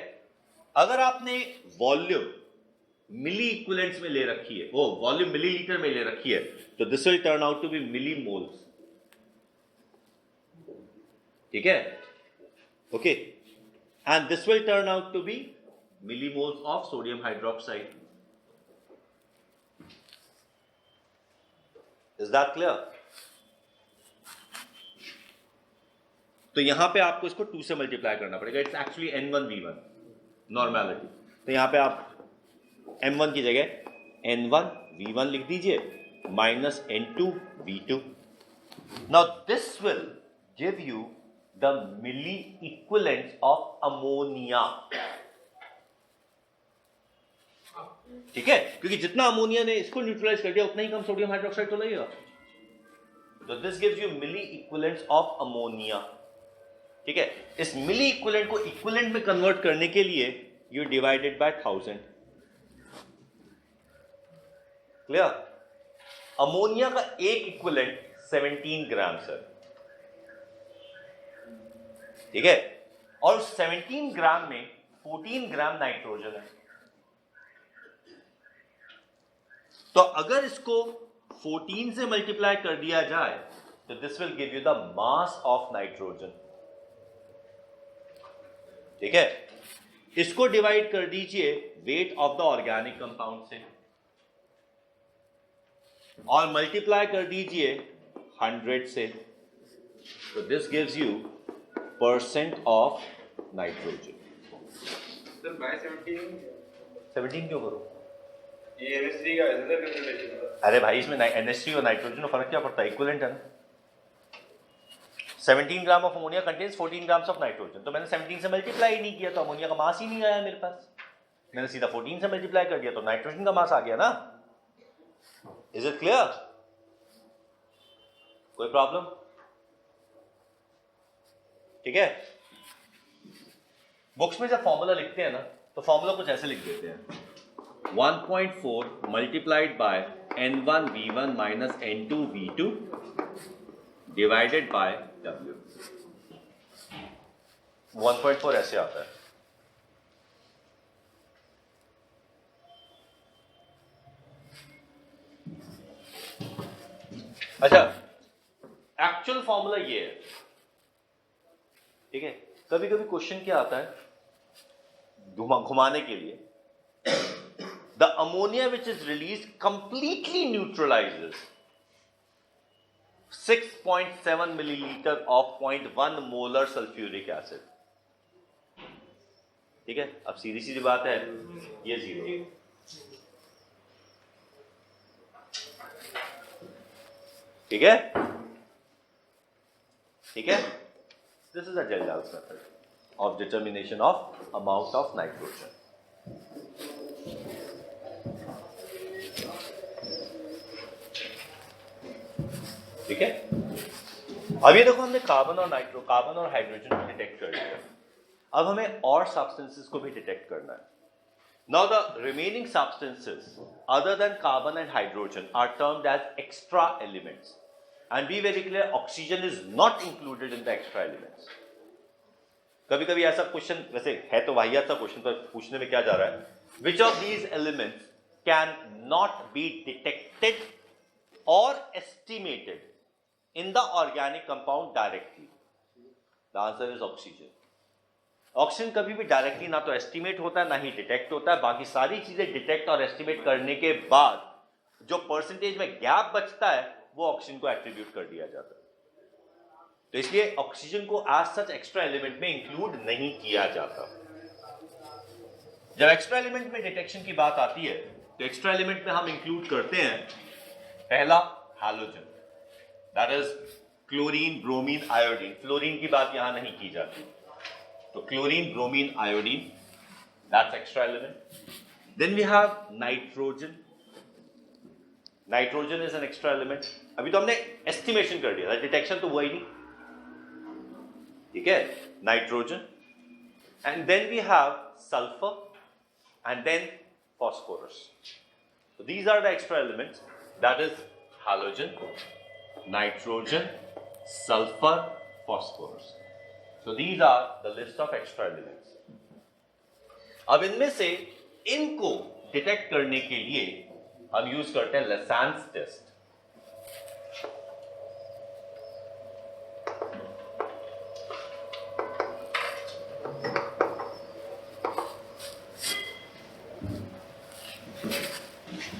अगर आपने वॉल्यूम मिली इक्विवेलेंट्स में ले रखी है, वो वॉल्यूम मिलीलीटर में ले रखी है, तो this will turn out to be millimoles, ठीक है, okay, and this will turn out to be millimoles of sodium hydroxide. Is that clear? तो यहां पे आपको इसको 2 से मल्टीप्लाई करना पड़ेगा, इट्स एक्चुअली N1V1 नॉर्मेलिटी। तो यहां पे आप M1 की जगह N1V1 लिख दीजिए minus N2V2। Now this will give you the milliequivalent of ammonia, ठीक है, क्योंकि जितना अमोनिया ने इसको न्यूट्रलाइज कर दिया उतना ही कम सोडियम हाइड्रोक्साइड तो लगेगा। तो this gives you milliequivalent of ammonia, ठीक है। इस मिली इक्विवेलेंट को इक्विवेलेंट में कन्वर्ट करने के लिए you divided by 1000, clear? Ammonia का एक इक्विवेलेंट 17 ग्राम सर, ठीक है, और 17 ग्राम में 14 ग्राम नाइट्रोजन है। तो अगर इसको 14 से मल्टीप्लाई कर दिया जाए तो this will give you the mass of nitrogen, ठीक है। इसको डिवाइड कर दीजिए weight of the organic compound से और मल्टीप्लाई कर दीजिए 100 से, तो this gives you percent of nitrogen. Sir by 17 क्यों करो? ये NH3 का है सर कंसंट्रेशन। अरे भाई इसमें NH3 और नाइट्रोजन में फर्क क्या पड़ता है? इक्विवेलेंट है ना। 17 gram of ammonia contains 14 grams of nitrogen, तो मैंने 17 से मल्टीप्लाई ही नहीं किया तो अमोनिया का मास ही नहीं आया मेरे पास। मैंने सीधा 14 से मल्टीप्लाई कर दिया तो नाइट्रोजन का मास आ गया ना। Is it clear? कोई प्रॉब्लम? ठीक है। बुक्स में जब फॉर्मूला लिखते हैं ना तो फॉर्मूला कुछ ऐसे लिख देते हैं 1.4 multiplied by N1V1 minus N2V2 divided by W। 1.4 ऐसे आता है। अच्छा, एक्चुअल फॉर्मूला ये है, ठीक है। कभी कभी क्वेश्चन क्या आता है घुमाने के लिए, the ammonia which is release completely neutralises 6.7 millilitre of 0.1 molar sulphuric acid, ठीक है। अब सीधी सीधी बात है, ये जीरो, ठीक है, ठीक है। This is a Gell-Dalles method of determination of amount of nitrogen. ठीक है। अब ये देखो, हमने कार्बन और हाइड्रोजन को डिटेक्ट कर लिया। अब हमें और सब्सटेंसेस को भी डिटेक्ट करना है। Now the remaining substances other than carbon and hydrogen are termed as extra elements and be very clear, oxygen is not included in the extra elements. कभी कभी ऐसा क्वेश्चन, वैसे है तो वाहियात सा क्वेश्चन, पर पूछने में क्या जा रहा है, which of these elements can not be detected और estimated in the organic compound directly? The answer is oxygen. Oxygen कभी भी डायरेक्टली ना तो एस्टिमेट होता है ना ही डिटेक्ट होता है। बाकी सारी चीजें डिटेक्ट और एस्टिमेट करने के बाद जो परसेंटेज में गैप बचता है वो ऑक्सीजन को एट्रीब्यूट कर दिया जाता है। तो इसलिए ऑक्सीजन को एज सच एक्स्ट्रा एलिमेंट में इंक्लूड नहीं किया जाता। जब एक्स्ट्रा एलिमेंट में डिटेक्शन की बात आती है तो एक्स्ट्रा एलिमेंट में हम इंक्लूड करते हैं पहला halogen, that is chlorine, bromine, iodine. Fluorine की बात यहां नहीं की जाती, तो chlorine, bromine, iodine, that's extra element. Then we have nitrogen. Nitrogen is an extra element. अभी तो हमने एस्टिमेशन कर दिया, डिटेक्शन तो हुआ ही नहीं, ठीक है, nitrogen, and then we have sulphur and then phosphorus. So these are the extra elements, that is halogen, nitrogen, sulfur, phosphorus. So these are the list of extra elements. अब इनमें से इनको डिटेक्ट करने के लिए हम यूज करते हैं लसान्स टेस्ट।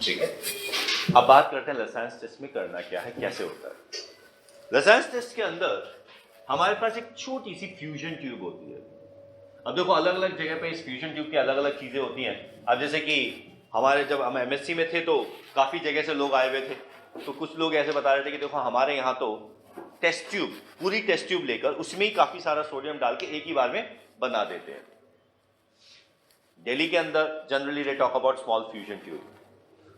ठीक है, अब बात करते हैं लसान्स टेस्ट में करना क्या है, कैसे होता है। लसान्स टेस्ट के अंदर हमारे पास एक छोटी सी फ्यूजन ट्यूब होती है। अब देखो अलग अलग जगह पे इस फ्यूजन ट्यूब की अलग अलग चीजें होती हैं। अब जैसे कि हमारे जब हम एमएससी में थे तो काफी जगह से लोग आए हुए थे, तो कुछ लोग ऐसे बता रहे थे कि देखो हमारे यहाँ तो टेस्ट ट्यूब, पूरी टेस्ट ट्यूब लेकर उसमें ही काफी सारा सोडियम डाल के एक ही बार में बना देते हैं। दिल्ली के अंदर generally they talk about small fusion tube.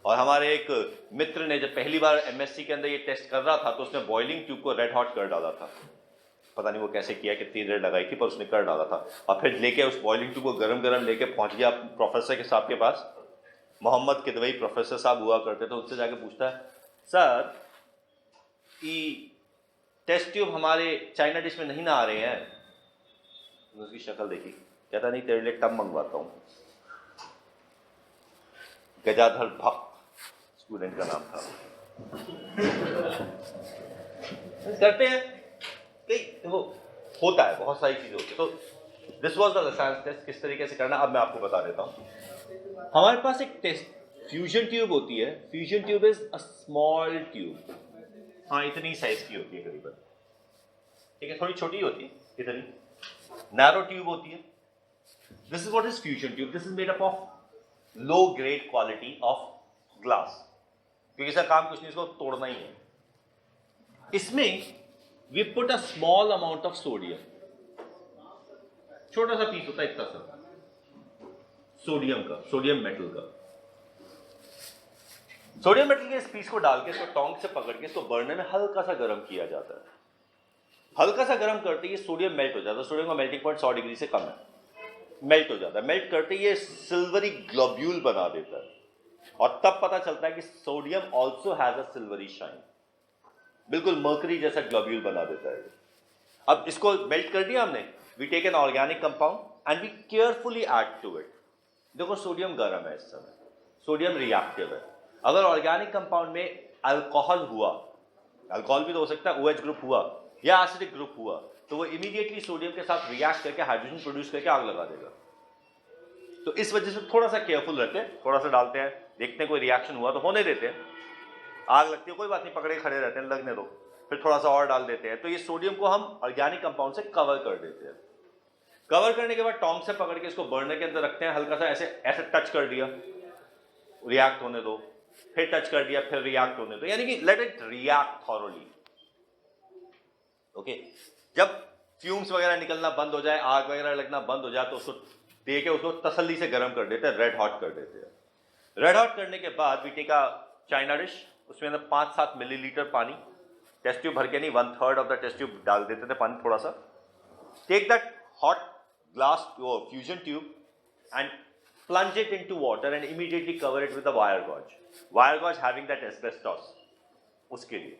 और हमारे एक मित्र ने जब पहली बार एमएससी के अंदर ये टेस्ट कर रहा था तो उसने बॉइलिंग ट्यूब को रेड हॉट कर डाला था। पता नहीं वो कैसे किया, कितनी देर लगाई थी, पर उसने कर डाला था। और फिर लेके उस बॉइलिंग ट्यूब को गरम गरम लेके पहुंच गया प्रोफेसर के साहब के पास। मोहम्मद किदवई प्रोफेसर साहब हुआ करते थे, उनसे जाके पूछता है, सर ये टेस्ट ट्यूब हमारे चाइना डिश में नहीं ना आ रहे हैं। उसकी शक्ल देखी, कहता नहीं तेरे लिए टब मंगवाता हूँ। गजाधर भक्त स्टूडेंट का नाम था। करते हैं कई वो होता है, बहुत सारी चीजें होती है। तो दिस वाज द लसान्स टेस्ट, किस तरीके से करना अब मैं आपको बता देता हूँ। हमारे पास एक टेस्ट फ्यूजन ट्यूब होती है। Fusion tube is a small tube, हाँ इतनी साइज की होती है करीबन, ठीक है, थोड़ी छोटी होती है, इतनी नैरो ट्यूब होती है। This is what is fusion tube. This is made up of low grade quality of glass, क्योंकि इसका काम कुछ नहीं, इसको तोड़ना ही है। इसमें we put a small amount of sodium, छोटा सा पीस होता है इतना सा सोडियम का, सोडियम मेटल का। सोडियम मेटल के इस पीस को डाल के इसको टोंग से पकड़ के इसको बर्नर में हल्का सा गर्म किया जाता है। हल्का सा गर्म करते ही सोडियम मेल्ट हो जाता है। सोडियम का मेल्टिंग पॉइंट 100 डिग्री से कम है, मेल्ट हो जाता है। मेल्ट करते ही ये सिल्वरी ग्लोब्यूल बना देता है, और तब पता चलता है कि sodium also has a silvery shine, बिल्कुल मर्करी जैसा ग्लोब्यूल बना देता है। अब इसको मेल्ट कर दिया हमने, we take an organic compound and we carefully add to it. देखो सोडियम गर्म है इस समय, सोडियम रिएक्टिव है। अगर ऑर्गेनिक कंपाउंड में अल्कोहल हुआ, अल्कोहल भी तो हो सकता है, OH ग्रुप हुआ या एसिडिक ग्रुप हुआ, तो वो इमीडिएटली सोडियम के साथ रिएक्ट करके हाइड्रोजन प्रोड्यूस करके आग लगा देगा। तो इस वजह से थोड़ा सा केयरफुल रहते हैं, थोड़ा सा डालते हैं, देखते हैं कोई रिएक्शन हुआ तो होने देते हैं। आग लगती है कोई बात नहीं, पकड़े खड़े रहते हैं, लगने दो, फिर थोड़ा सा और डाल देते हैं। तो ये सोडियम को हम ऑर्गेनिक कंपाउंड से कवर कर देते हैं। कवर करने के बाद टोंग से पकड़ के इसको बर्नर के अंदर रखते हैं, हल्का सा ऐसे ऐसे टच कर दिया, रिएक्ट होने दो, फिर टच कर दिया, फिर रिएक्ट होने दो, यानी कि let it react thoroughly. Okay, जब फ्यूम्स वगैरह निकलना बंद हो जाए, आग वगैरह लगना बंद हो जाए, तो उसको दे के उसको तसल्ली से गर्म कर देते हैं, रेड हॉट कर देते हैं। रेड हॉट करने के बाद we take a china dish, उसमें अंदर 5-7 मिलीलीटर पानी, टेस्ट ट्यूब भर के नहीं, 1/3 ऑफ द टेस्ट ट्यूब डाल देते थे पानी थोड़ा सा। Take that hot glass fusion tube and plunge it into water and immediately cover it with a wire gauge. Wire gauge having that asbestos. उसके लिए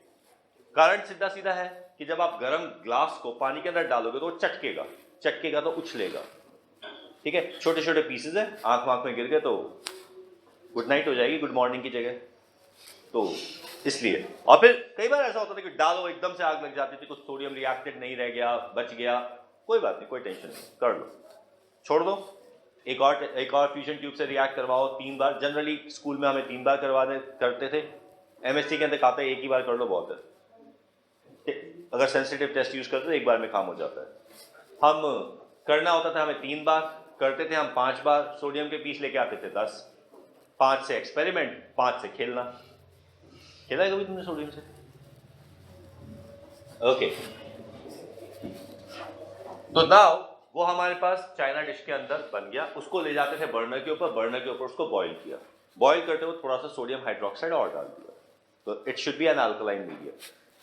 कारण सीधा सीधा है कि जब आप गर्म ग्लास को पानी के अंदर डालोगे तो वो चटकेगा, चटकेगा तो उछलेगा, ठीक है। छोटे छोटे पीसेज है, आंख आंख में गिर गए तो गुड नाइट हो जाएगी, गुड मॉर्निंग की जगह, तो इसलिए। और फिर कई बार ऐसा होता था कि डालो एकदम से आग लग जाती थी, कुछ सोडियम रिएक्टेड नहीं रह गया, बच गया, कोई बात नहीं, कोई टेंशन नहीं, कर लो, छोड़ दो। एक और फ्यूजन ट्यूब से रिएक्ट करवाओ 3 बार। जनरली स्कूल में हमें 3 बार करते थे, एमएससी के अंदर कहते हैं 1 ही बार कर लो बहुत है। अगर सेंसिटिव टेस्ट यूज करते तो 1 बार में काम हो जाता है। हम करना होता था हमें 3 बार, करते थे हम 5 बार। सोडियम के पीस लेके आते थे 10, 5 से एक्सपेरिमेंट, 5 से खेलना। खेला है कभी तुमने सोडियम से? ओके, तो नाउ वो हमारे पास चाइना डिश के अंदर बन गया। उसको ले जाते थे बर्नर के ऊपर, बर्नर के ऊपर उसको बॉईल किया। बॉईल करते हुए थोड़ा सा सोडियम हाइड्रोक्साइड और डाल दिया। तो it should be an alkaline medium.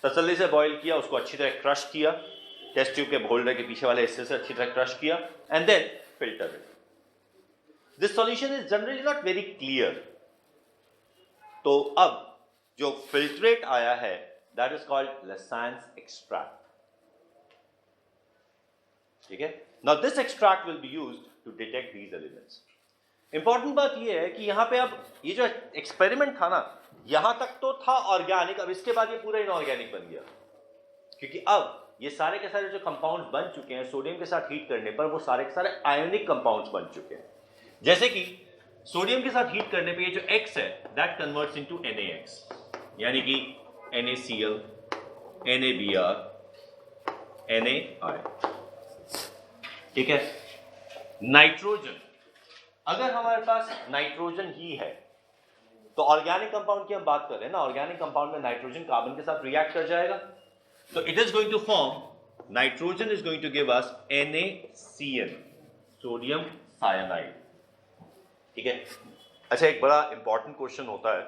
तसल्ली से बॉईल किया, उसको अच्छी तरह क्रश किया, टेस्ट ट्यूब के होल्डर के पीछे वाले हिस्से से अच्छी तरह क्रश किया, and then filter it. This solution is generally not very clear. तो अब जो फिल्ट्रेट आया है that is called Lassaigne's extract. ठीक है, now this extract will be used to detect these elements. Important बात यह है कि यहां पे अब ये जो एक्सपेरिमेंट था ना, यहां तक तो था ऑर्गेनिक, अब इसके बाद ये पूरा इनऑर्गेनिक बन गया, क्योंकि अब ये सारे के सारे जो कंपाउंड्स बन चुके हैं सोडियम के साथ हीट करने पर, वो सारे के सारे आयोनिक कंपाउंड्स बन चुके हैं। जैसे कि सोडियम के साथ हीट करने पे ये जो X है दैट कन्वर्ट्स इनटू NaX, यानी कि NaCl, NaBr, NaI। ठीक है, नाइट्रोजन, अगर हमारे पास नाइट्रोजन ही है तो ऑर्गेनिक कंपाउंड की हम बात कर रहे हैं ना, ऑर्गेनिक कंपाउंड में नाइट्रोजन कार्बन के साथ रिएक्ट कर जाएगा, तो it is going to form, nitrogen is going to give us NaCN, sodium cyanide. ठीक है, अच्छा एक बड़ा इंपॉर्टेंट क्वेश्चन होता है,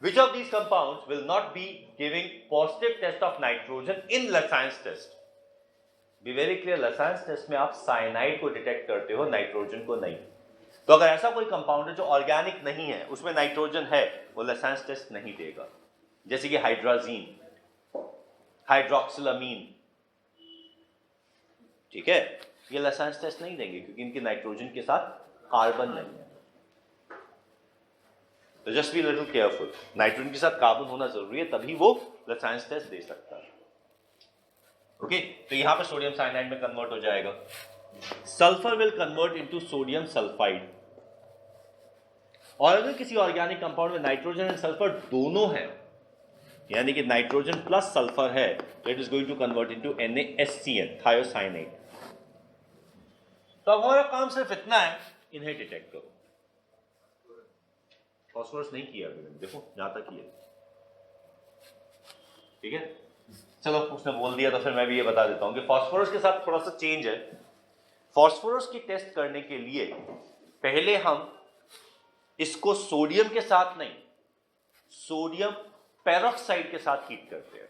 which of these compounds will not be giving positive test of nitrogen in Lassaigne's test? Be very clear, Lassaigne's test में आप cyanide को डिटेक्ट करते हो, नाइट्रोजन को नहीं। तो अगर ऐसा कोई कंपाउंड है जो ऑर्गेनिक नहीं है, उसमें नाइट्रोजन है, वो लसान्स टेस्ट नहीं देगा। जैसे कि हाइड्राजीन, हाइड्रोक्सिलामीन, ठीक है, ये लसान्स टेस्ट नहीं देंगे क्योंकि इनके नाइट्रोजन के साथ कार्बन नहीं है। तो just be little careful, nitrogen के साथ कार्बन होना जरूरी है, तभी वो लसान्स टेस्ट दे सकता है। ओके, तो यहां पर सोडियम साइनाइड में कन्वर्ट हो जाएगा। Sulphur will convert into sodium sulphide. और अगर किसी ऑर्गेनिक कंपाउंड में नाइट्रोजन एंड सल्फर दोनों हैं, यानी कि नाइट्रोजन प्लस सल्फर है, तो it is going to convert into NaSCN, thiocyanate. तो अब हमारा काम सिर्फ इतना है, इन्हें डिटेक्ट करो। फॉस्फोरस नहीं किया अभी, देखो जहां तक किया। ठीक है, चलो उसने बोल दिया तो फिर मैं भी ये बता देता हूं कि फॉस्फोरस के साथ थोड़ा सा चेंज है। फॉस्फोरस की टेस्ट करने के लिए पहले हम इसको सोडियम के साथ नहीं, सोडियम पेरोक्साइड के साथ हीट करते हैं।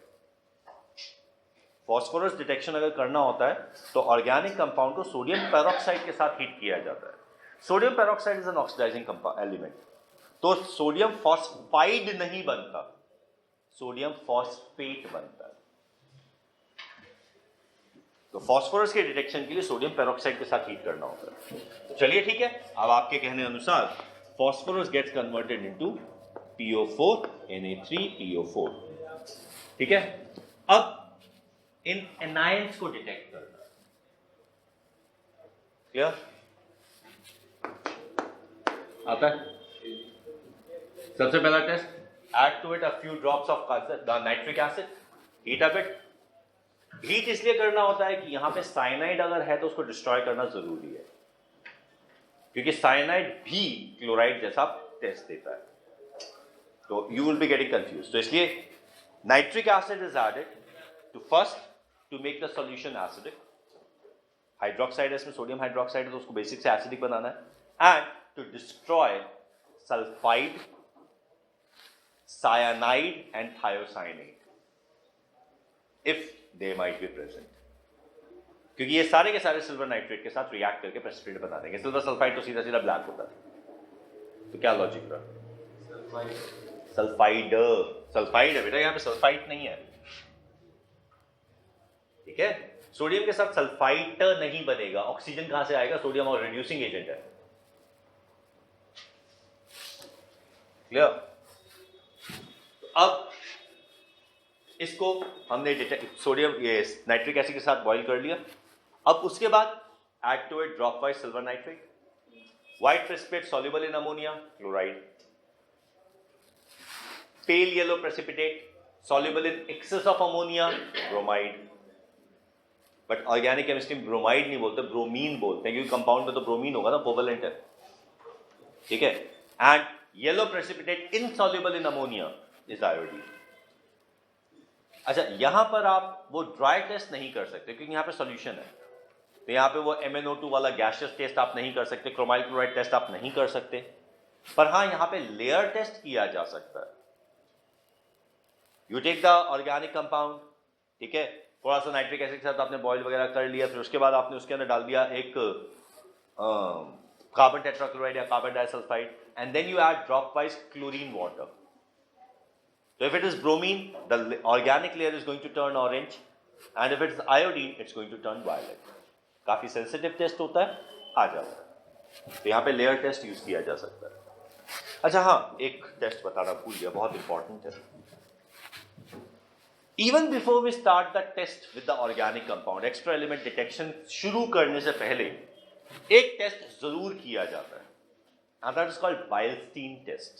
फॉस्फोरस डिटेक्शन अगर करना होता है तो ऑर्गेनिक कंपाउंड को सोडियम पेरोक्साइड के साथ हीट किया जाता है। Sodium peroxide is an oxidising element, तो सोडियम फॉस्फाइड नहीं बनता, सोडियम फॉस्फेट बनता है। तो फॉस्फोरस के डिटेक्शन के लिए सोडियम पेरोक्साइड के साथ हीट करना होता है। तो चलिए ठीक है, अब आपके कहने अनुसार phosphorus gets converted into PO4 Na3PO4। ठीक है, अब इन एनायंस को डिटेक्ट करना। क्लियर? आता है? सबसे पहला test, add to it a few drops of nitric acid, heat up it. Heat इसलिए करना होता है कि यहां पे साइनाइड अगर है तो उसको डिस्ट्रॉय करना जरूरी है, क्योंकि साइनाइड भी क्लोराइड जैसा टेस्ट देता है। तो you will be getting confuse. तो इसलिए nitric acid is added to first to make the solution acidic. Hydroxide इसमें सोडियम हाइड्रोक्साइड है तो उसको बेसिक से एसिडिक बनाना है, and to destroy sulphide, cyanide and thiocyanate if they might be present, क्योंकि ये सारे के सारे सिल्वर नाइट्रेट के साथ रिएक्ट करके प्रेसिपिटेट बना देंगे। सिल्वर सल्फाइड तो सीधा सीधा ब्लैक होता है, तो क्या लॉजिक रहा? सल्फाइड, सल्फाइड है बेटा, यहां पे सल्फाइड नहीं है। ठीक है, सोडियम के साथ सल्फाइड नहीं बनेगा, ऑक्सीजन कहां से आएगा? सोडियम और रिड्यूसिंग एजेंट है। क्लियर? अब इसको हमने सोडियम ये नाइट्रिक एसिड के साथ बॉईल कर लिया। अब उसके बाद add to it dropwise silver nitrate, white precipitate soluble in ammonia chloride, pale yellow precipitate soluble in excess of ammonia bromide. But organic chemistry में ब्रोमाइड नहीं बोलते, ब्रोमीन बोलते हैं, क्योंकि कंपाउंड में तो ब्रोमीन होगा ना, कोवलेंट है। ठीक है, and yellow precipitate insoluble in ammonia is iodine. अच्छा, यहां पर आप वो ड्राई टेस्ट नहीं कर सकते क्योंकि यहां पे सॉल्यूशन है, तो यहां पे वो MnO2 वाला गैसियस टेस्ट आप नहीं कर सकते, क्रोमाइल क्लोराइड टेस्ट आप नहीं कर सकते, पर हां यहां पे लेयर टेस्ट किया जा सकता है। You take the organic compound, ठीक है, थोड़ा सा नाइट्रिक एसिड के साथ आपने बॉयल वगैरह कर लिया, फिर उसके बाद आपने उसके अंदर डाल दिया एक कार्बन टेट्राक्लोराइड या carbon disulphide, and then you add dropwise chlorine water. So if it is bromine, the organic layer is going to turn orange, and if it's iodine, it's going to turn violet. काफी sensitive test होता है, आ जाता है. तो यहाँ पे layer test use किया जा सकता है. अच्छा हाँ, एक टेस्ट बताना भूल गया, बहुत इंपॉर्टेंट है. Even before we start the test with the organic compound, extra element detection शुरू करने से पहले एक टेस्ट जरूर किया जाता है, and that is called Bilstein test.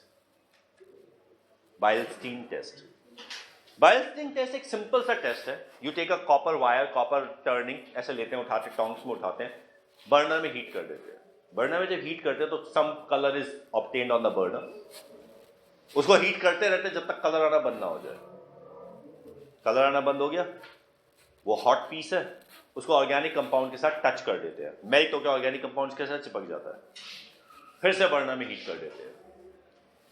Bilstein test. Bilstein test एक सिंपल सा टेस्ट है. You take a copper wire, copper turning, ऐसे लेते हैं, उठाते, टोंग्स में उठाते हैं, बर्नर में हीट कर देते हैं. बर्नर में जब हीट करते हैं तो some colour is obtained on the burner. उसको हीट करते रहते हैं जब तक कलर आना बंद ना हो जाए. कलर आना बंद हो गया, वो हॉट पीस है, उसको ऑर्गेनिक कंपाउंड के साथ टच कर देते हैं, मेल्ट होकर ऑर्गेनिक कंपाउंड के साथ चिपक जाता है. फिर से बर्नर में हीट कर देते हैं.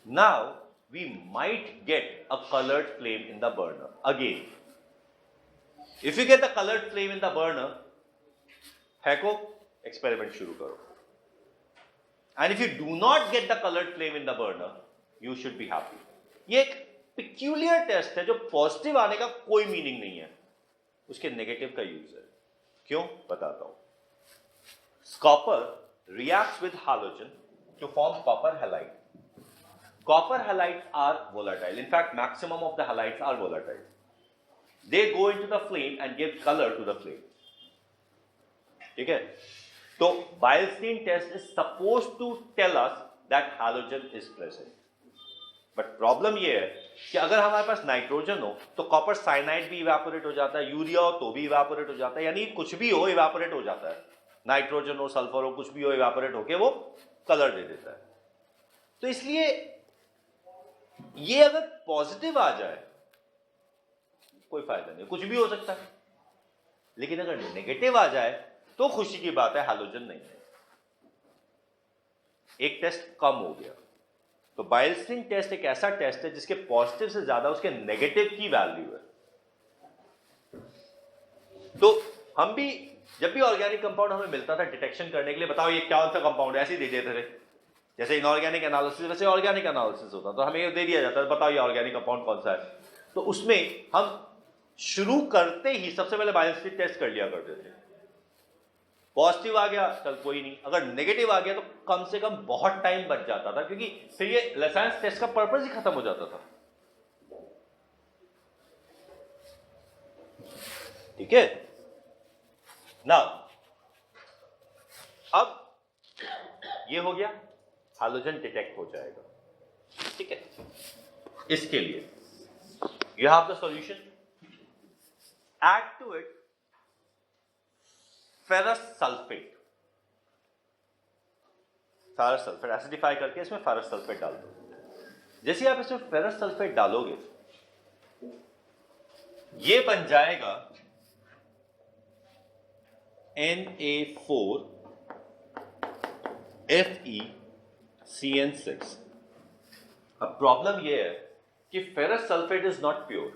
Now we might get a colored flame in the burner again. If you get the colored flame in the burner, फेंको, experiment शुरू करो. And if you do not get the colored flame in the burner, you should be happy. ये एक peculiar test है जो positive आने का कोई मीनिंग नहीं है, उसके नेगेटिव का यूज है. क्यों, बताता हूं. Copper reacts with halogen to form copper halide. Copper halides are volatile. In fact, maximum of the halides are volatile. They go into the flame and give color to the flame. ठीक है? तो Bilstein test is supposed to tell us that halogen is present. But problem ये है कि अगर हमारे पास nitrogen हो तो कॉपर साइनाइड भी इवेपोरेट हो जाता है, यूरिया हो तो भी इवेपोरेट हो जाता है, यानी कुछ भी हो इवेपोरेट हो जाता है. नाइट्रोजन हो, सल्फर हो, कुछ भी हो, इवेपोरेट होके वो कलर दे देता है. तो इसलिए ये अगर पॉजिटिव आ जाए कोई फायदा नहीं, कुछ भी हो सकता है. लेकिन अगर नेगेटिव आ जाए तो खुशी की बात है, हैलोजन नहीं है. एक टेस्ट कम हो गया. तो बाइल्स्टीन टेस्ट एक ऐसा टेस्ट है जिसके पॉजिटिव से ज्यादा उसके नेगेटिव की वैल्यू है. तो हम भी जब भी ऑर्गेनिक कंपाउंड हमें मिलता था डिटेक्शन करने के लिए, बताओ ये क्या सा कंपाउंड है, ऐसे ही दे देते थे. जैसे इनऑर्गेनिक एनालिसिस वैसे ऑर्गेनिक एनालिसिस होता, तो हमें ये दे दिया जाता है, बताओ ये ऑर्गेनिक कंपाउंड कौन सा है. तो उसमें हम शुरू करते ही सबसे पहले बाइल्स्टीन टेस्ट कर लिया करते थे. पॉजिटिव आ गया चल कोई नहीं, अगर नेगेटिव आ गया तो कम से कम बहुत टाइम बच जाता था, क्योंकि फिर ये लाइसेंस टेस्ट का पर्पस ही खत्म हो जाता था. ठीक है ना. अब ये हो गया, हैलोजन डिटेक्ट हो जाएगा. ठीक है, इसके लिए you have the solution. Add to it ferrous sulphate. Ferrous sulphate acidify करके इसमें फेरस सल्फेट डाल दो. जैसे आप इसमें फेरस सल्फेट डालोगे ये बन जाएगा Na4 FeCN6. अब प्रॉब्लम यह है कि ferrous sulphate is not pure.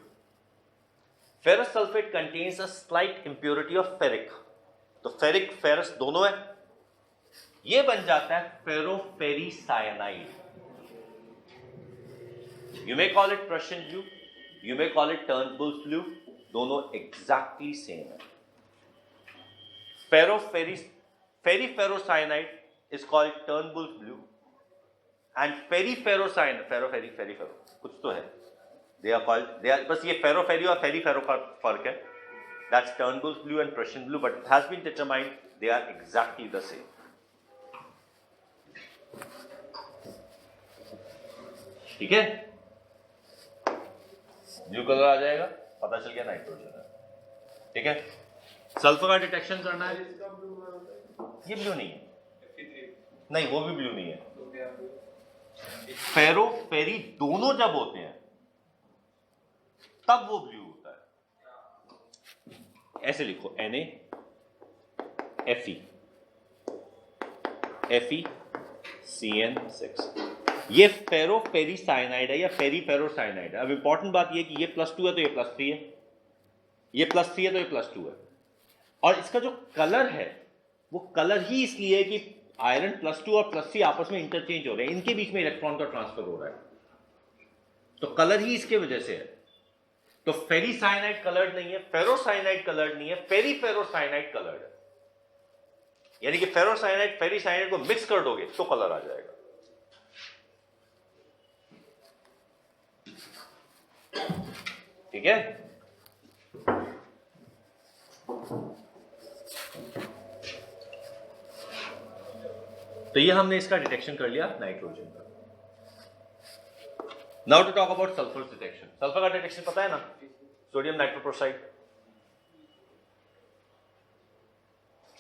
Ferrous sulphate contains a slight impurity of ferric. तो फेरिक फेरस दोनों है, ये बन जाता है ferroferricyanide. You may call it Prussian blue, you may call it Turnbull blue, दोनों एग्जैक्टली सेम है. Ferriferrocyanide is called turnbull blue and फेरो कुछ तो है, they are बस ये फेरोफेरी और फेरीफेरो का फर्क है. That's turnbull blue and Prussian blue, but it has been determined they are exactly the same. ठीक है, ब्लू कलर आ जाएगा, पता चल गया नाइट्रोजन है. ठीक है, सल्फर का डिटेक्शन करना है. ये ब्लू नहीं है, नहीं वो भी ब्लू नहीं है. फेरो फेरी दोनों जब होते हैं तब वो ब्लू होता है. ऐसे लिखो Na FeCN6. ये फेरोफेरीसाइनाइड है या फेरीफेरोसाइनाइड है। अब इंपॉर्टेंट बात ये कि ये +2 है तो ये +3 है, ये +3 है तो ये +2 है। और इसका जो कलर है वो कलर ही इसलिए है कि आयरन +2 और +3 आपस में इंटरचेंज हो रहे हैं, इनके बीच में इलेक्ट्रॉन का ट्रांसफर हो रहा है, तो कलर ही इसके वजह से है। तो फेरीसाइनाइड कलर्ड नहीं है, फेरोसाइनाइड कलर्ड नहीं है, फेरीफेरोसाइनाइड कलर्ड है। यानी कि फेरोसाइनाइड फेरीसाइनाइड को मिक्स कर दोगे तो कलर आ जाएगा। ठीक है, तो ये हमने इसका डिटेक्शन कर लिया नाइट्रोजन का। Now to talk about sulphur detection. Sulphur का डिटेक्शन पता है ना, सोडियम नाइट्रोप्रोसाइड।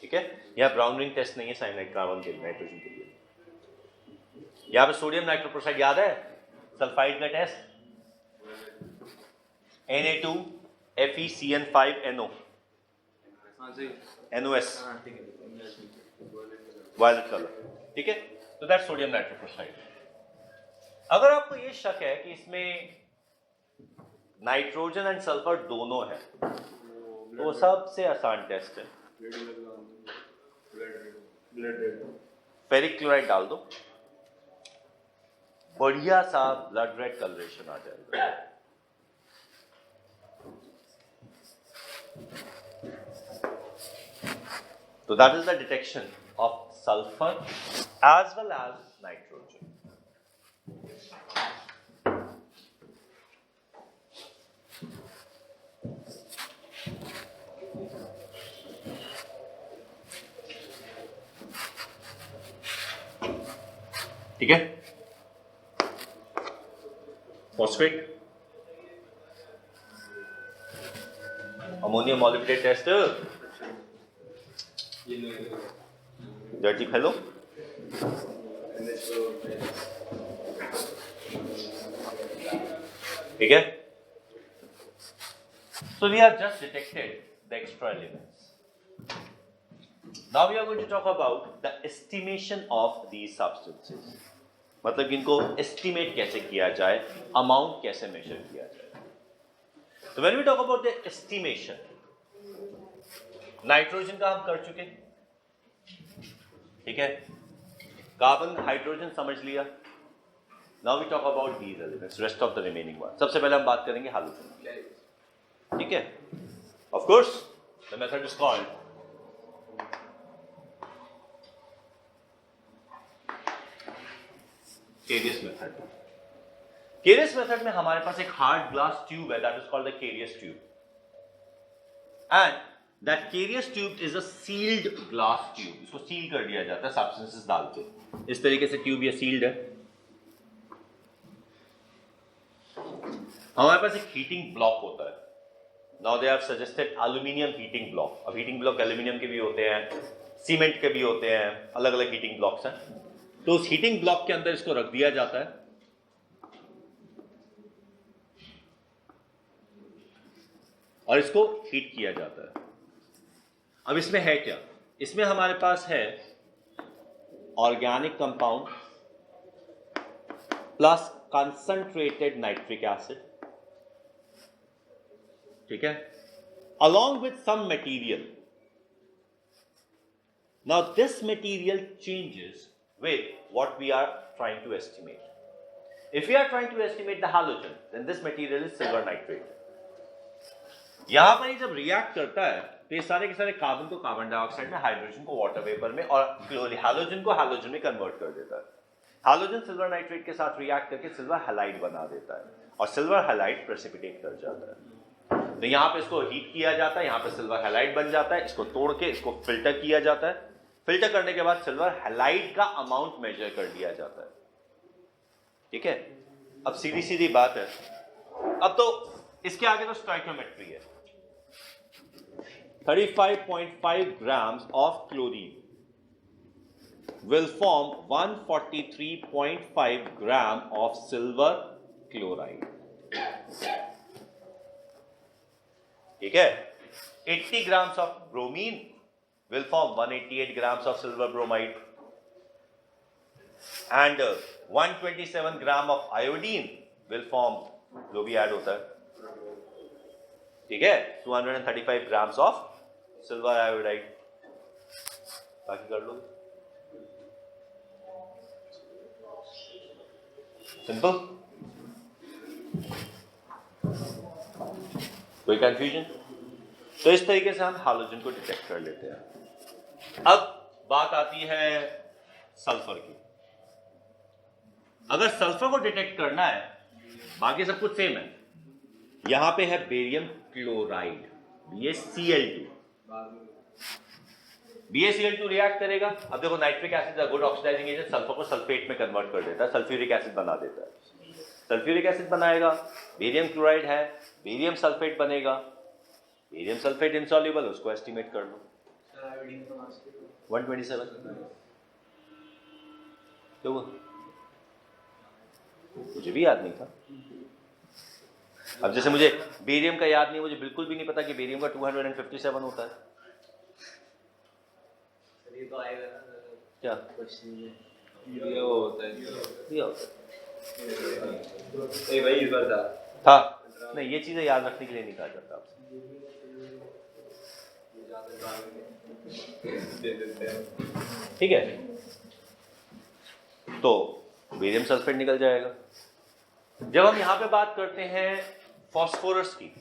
ठीक है, यहां ब्राउन रिंग टेस्ट नहीं है साइनाइड कार्बन के लिए, नाइट्रोजन के लिए। यहां पे सोडियम नाइट्रोप्रोसाइड याद है, सल्फाइड का test Na2FeCN5NO NOS violet colour. ठीक है, तो दैट सोडियम नाइट्रोप्रोसाइड। अगर आपको ये शक है कि इसमें नाइट्रोजन एंड सल्फर दोनों है तो वो सबसे आसान टेस्ट है, फेरिक क्लोराइड डाल दो, बढ़िया सा ब्लड रेड कलरेशन आ जाएगा। So that is the detection of sulfur as well as nitrogen. ठीक है, phosphate, ammonium molybdate test, dirty fellow, ठीक है। So we have just detected the extra elements. Now we are going to talk about the estimation of these substances. मतलब इनको estimate कैसे किया जाए, amount कैसे measure किया जाए। So when we talk about the estimation, nitrogen का हम कर चुके, ठीक है, कार्बन हाइड्रोजन समझ लिया। Now we talk about these elements, rest of the remaining one. सबसे पहले हम बात करेंगे हाइड्रोजन, ठीक है। Of course the method is called Carius method. Carius method में हमारे पास एक हार्ड ग्लास ट्यूब है, that is called the Carius tube, and that Carius tube is a sealed glass tube. इसको सील कर दिया जाता है सब्सटेंसेस डाल के। इस तरीके से ट्यूब ये सील्ड है। हमारे पास एक हीटिंग ब्लॉक होता है। Now they have suggested aluminium heating block. अब हीटिंग ब्लॉक एल्यूमिनियम के भी होते हैं, सीमेंट के भी होते हैं, अलग अलग हीटिंग ब्लॉक्स हैं। तो उस हीटिंग ब्लॉक के अंदर इसको रख दिया जाता है, और इसको हीट किया जाता है। अब इसमें है क्या, इसमें हमारे पास है organic compound plus concentrated nitric acid, ठीक है, along with some material. Now this material changes with what we are trying to estimate. If we are trying to estimate the halogen, then this material is silver nitrate. यहां पर ये जब react करता है तो ये सारे के सारे कार्बन को कार्बन डाइऑक्साइड में, हाइड्रोजन को वाटर वेपर में, और हैलोजन को हैलोजन में कन्वर्ट कर देता है। हैलोजन सिल्वर नाइट्रेट के साथ रिएक्ट करके सिल्वर हैलाइड बना देता है, और सिल्वर हैलाइड प्रेसिपिटेट कर जाता है। तो यहां पे इसको हीट किया जाता है, यहां पे सिल्वर हैलाइड बन जाता है। इसको तोड़ के इसको फिल्टर किया जाता है। फिल्टर करने के बाद सिल्वर हैलाइड का अमाउंट मेजर कर लिया जाता है, ठीक है। अब सीधी सीधी बात है, अब तो इसके आगे तो स्टोइकियोमेट्री है। 35.5 grams of chlorine will form 143.5 gram of silver chloride. ठीक है, 80 grams of bromine will form 188 grams of silver bromide. And 127 gram of iodine will form, जो भी ऐड होता है, ठीक है, 235 ग्राम्स ऑफ सिल्वर आयोडाइड। बाकी कर लो, सिंपल। कोई कंफ्यूजन? तो इस तरीके से हम हाइड्रोजन को डिटेक्ट कर लेते हैं। अब बात आती है सल्फर की। अगर सल्फर को डिटेक्ट करना है, बाकी सब कुछ सेम है। यहां पे है barium chloride, BaCl2। BaCl2 react करेगा। अब देखो, nitric acid a good oxidising agent, sulphur को सल्फेट में कन्वर्ट कर देता है, सल्फ्यूरिक एसिड बना देता है। सल्फ्यूरिक एसिड बनाएगा, बेरियम क्लोराइड है, बेरियम सल्फेट बनेगा। बेरियम सल्फेट इनसॉल्युबल, उसको एस्टिमेट कर लो, 127। क्यों? मुझे भी याद नहीं था। अब जैसे मुझे बेरियम का याद नहीं, मुझे बिल्कुल भी नहीं पता कि बेरियम का 257 होता है। ये तो आएगा ना क्या क्वेश्चन में, ये वो होता है ये होता ए भाई इस बार था? नहीं, ये चीजें याद रखने के लिए नहीं कहा जाता आपसे। दे देते हैं। ठीक है, तो बेरियम सल्फेट निकल जाएगा। जब हम यहां पे बात करते हैं फास्फोरस की,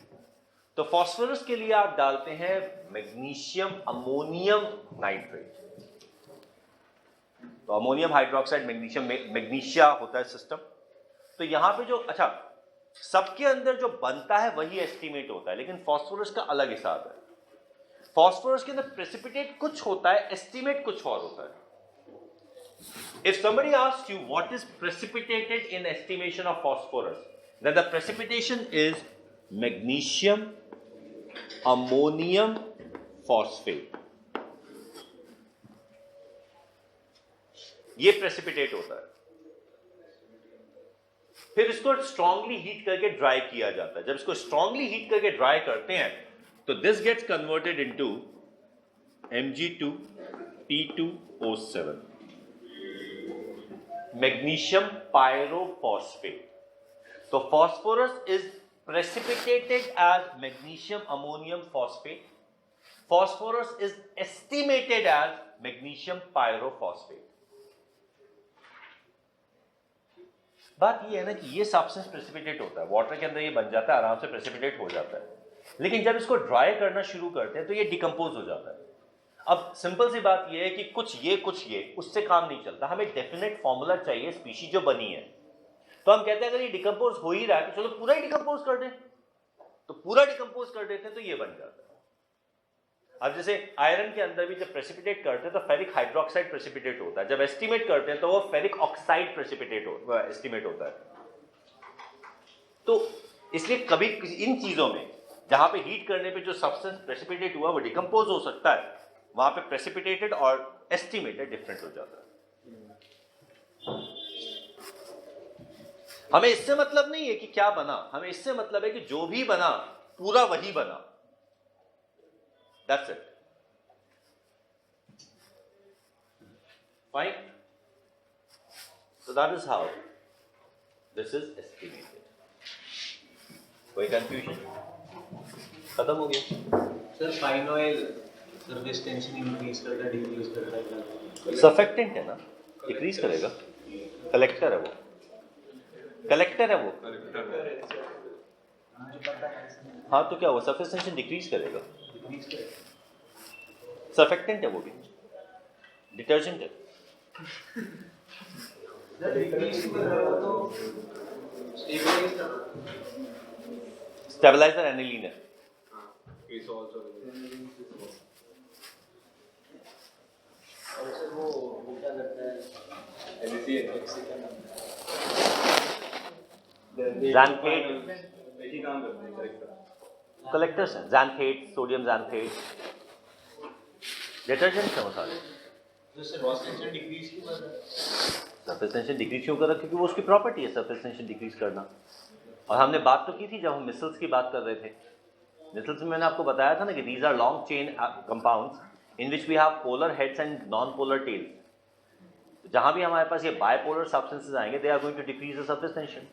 तो फास्फोरस के लिए आप डालते हैं मैग्नीशियम अमोनियम नाइट्रेट। तो अमोनियम हाइड्रोक्साइड मैग्नीशिया होता है सिस्टम। तो यहां पे जो, अच्छा, सबके अंदर जो बनता है वही एस्टिमेट होता है, लेकिन फास्फोरस का अलग हिसाब है। फास्फोरस के अंदर प्रेसिपिटेट कुछ होता है, एस्टिमेट कुछ और होता है। If somebody asks you what is precipitated in estimation of phosphorus, then the precipitation is magnesium ammonium phosphate. ये प्रेसिपिटेट होता है। फिर इसको स्ट्रांगली हीट करके ड्राई किया जाता है। जब इसको स्ट्रांगली हीट करके ड्राई करते हैं, तो this gets converted into Mg2P2O7, magnesium pyrophosphate. तो phosphorus is precipitated as magnesium ammonium phosphate. Phosphorus is estimated as magnesium pyrophosphate. बात ये है ना कि ये सब्सटेंस प्रेसिपिटेट होता है, वाटर के अंदर ये बन जाता है, आराम से प्रेसिपिटेट हो जाता है। लेकिन जब इसको ड्राई करना शुरू करते हैं तो ये डिकम्पोज हो जाता है। अब सिंपल सी बात ये है कि कुछ ये उससे काम नहीं चलता। हमें डेफिनेट फॉर्मूला चाहिए, स्पीशीज जो बनी है। तो हम कहते हैं अगर ये डिकम्पोज हो ही रहा है तो चलो पूरा ही डिकम्पोज कर दें। तो पूरा डिकम्पोज कर देते हैं तो ये बन जाता है। अब जैसे आयरन के अंदर भी जब प्रेसिपिटेट करते हैं तो फेरिक हाइड्रोक्साइड प्रेसिपिटेट होता है, जब एस्टिमेट करते हैं तो वो फेरिक ऑक्साइड प्रेसिपिटेट एस्टिमेट होता है। तो इसलिए कभी इन चीजों में जहां पे हीट करने पे जो सब्सटेंस प्रेसिपिटेट हुआ वो डिकम्पोज हो सकता है, वहां पे प्रेसिपिटेटेड और एस्टिमेटेड डिफरेंट हो जाता है। हमें इससे मतलब नहीं है कि क्या बना, हमें इससे मतलब है कि जो भी बना पूरा वही बना। That's it. Fine. So that is how this is estimated. कोई confusion? खत्म हो गया? Sir fine oil surface tension increase करता है, डिक्रीज करता है? सर्फेक्टेंट है ना, डिक्रीज करेगा। कलेक्टर है वो, कलेक्टर है वो। हाँ तो क्या हुआ, सरफेस टेंशन डिक्रीज करेगा। सर्फेक्टेंट है वो भी, डिटर्जेंट है। स्टेबलाइजर एनिलीन है। कलेक्टर्स हैं, ज़ैंथेट, सोडियम ज़ैंथेट, डिटर्जेंट्स हैं वो सारे। सरफेस टेंशन डिक्रीज क्यों कर रहा है? क्योंकि वो उसकी प्रॉपर्टी है सरफेस टेंशन डिक्रीज करना। और हमने बात तो की थी जब हम मिसल्स की बात कर रहे थे। मिसल्स में मैंने आपको बताया था ना कि these are long chain compounds in which we have polar heads and non polar tails. जहां भी हमारे पास ये बायपोलर सब्सटेंसेस आएंगे, they are going to decrease the surface tension.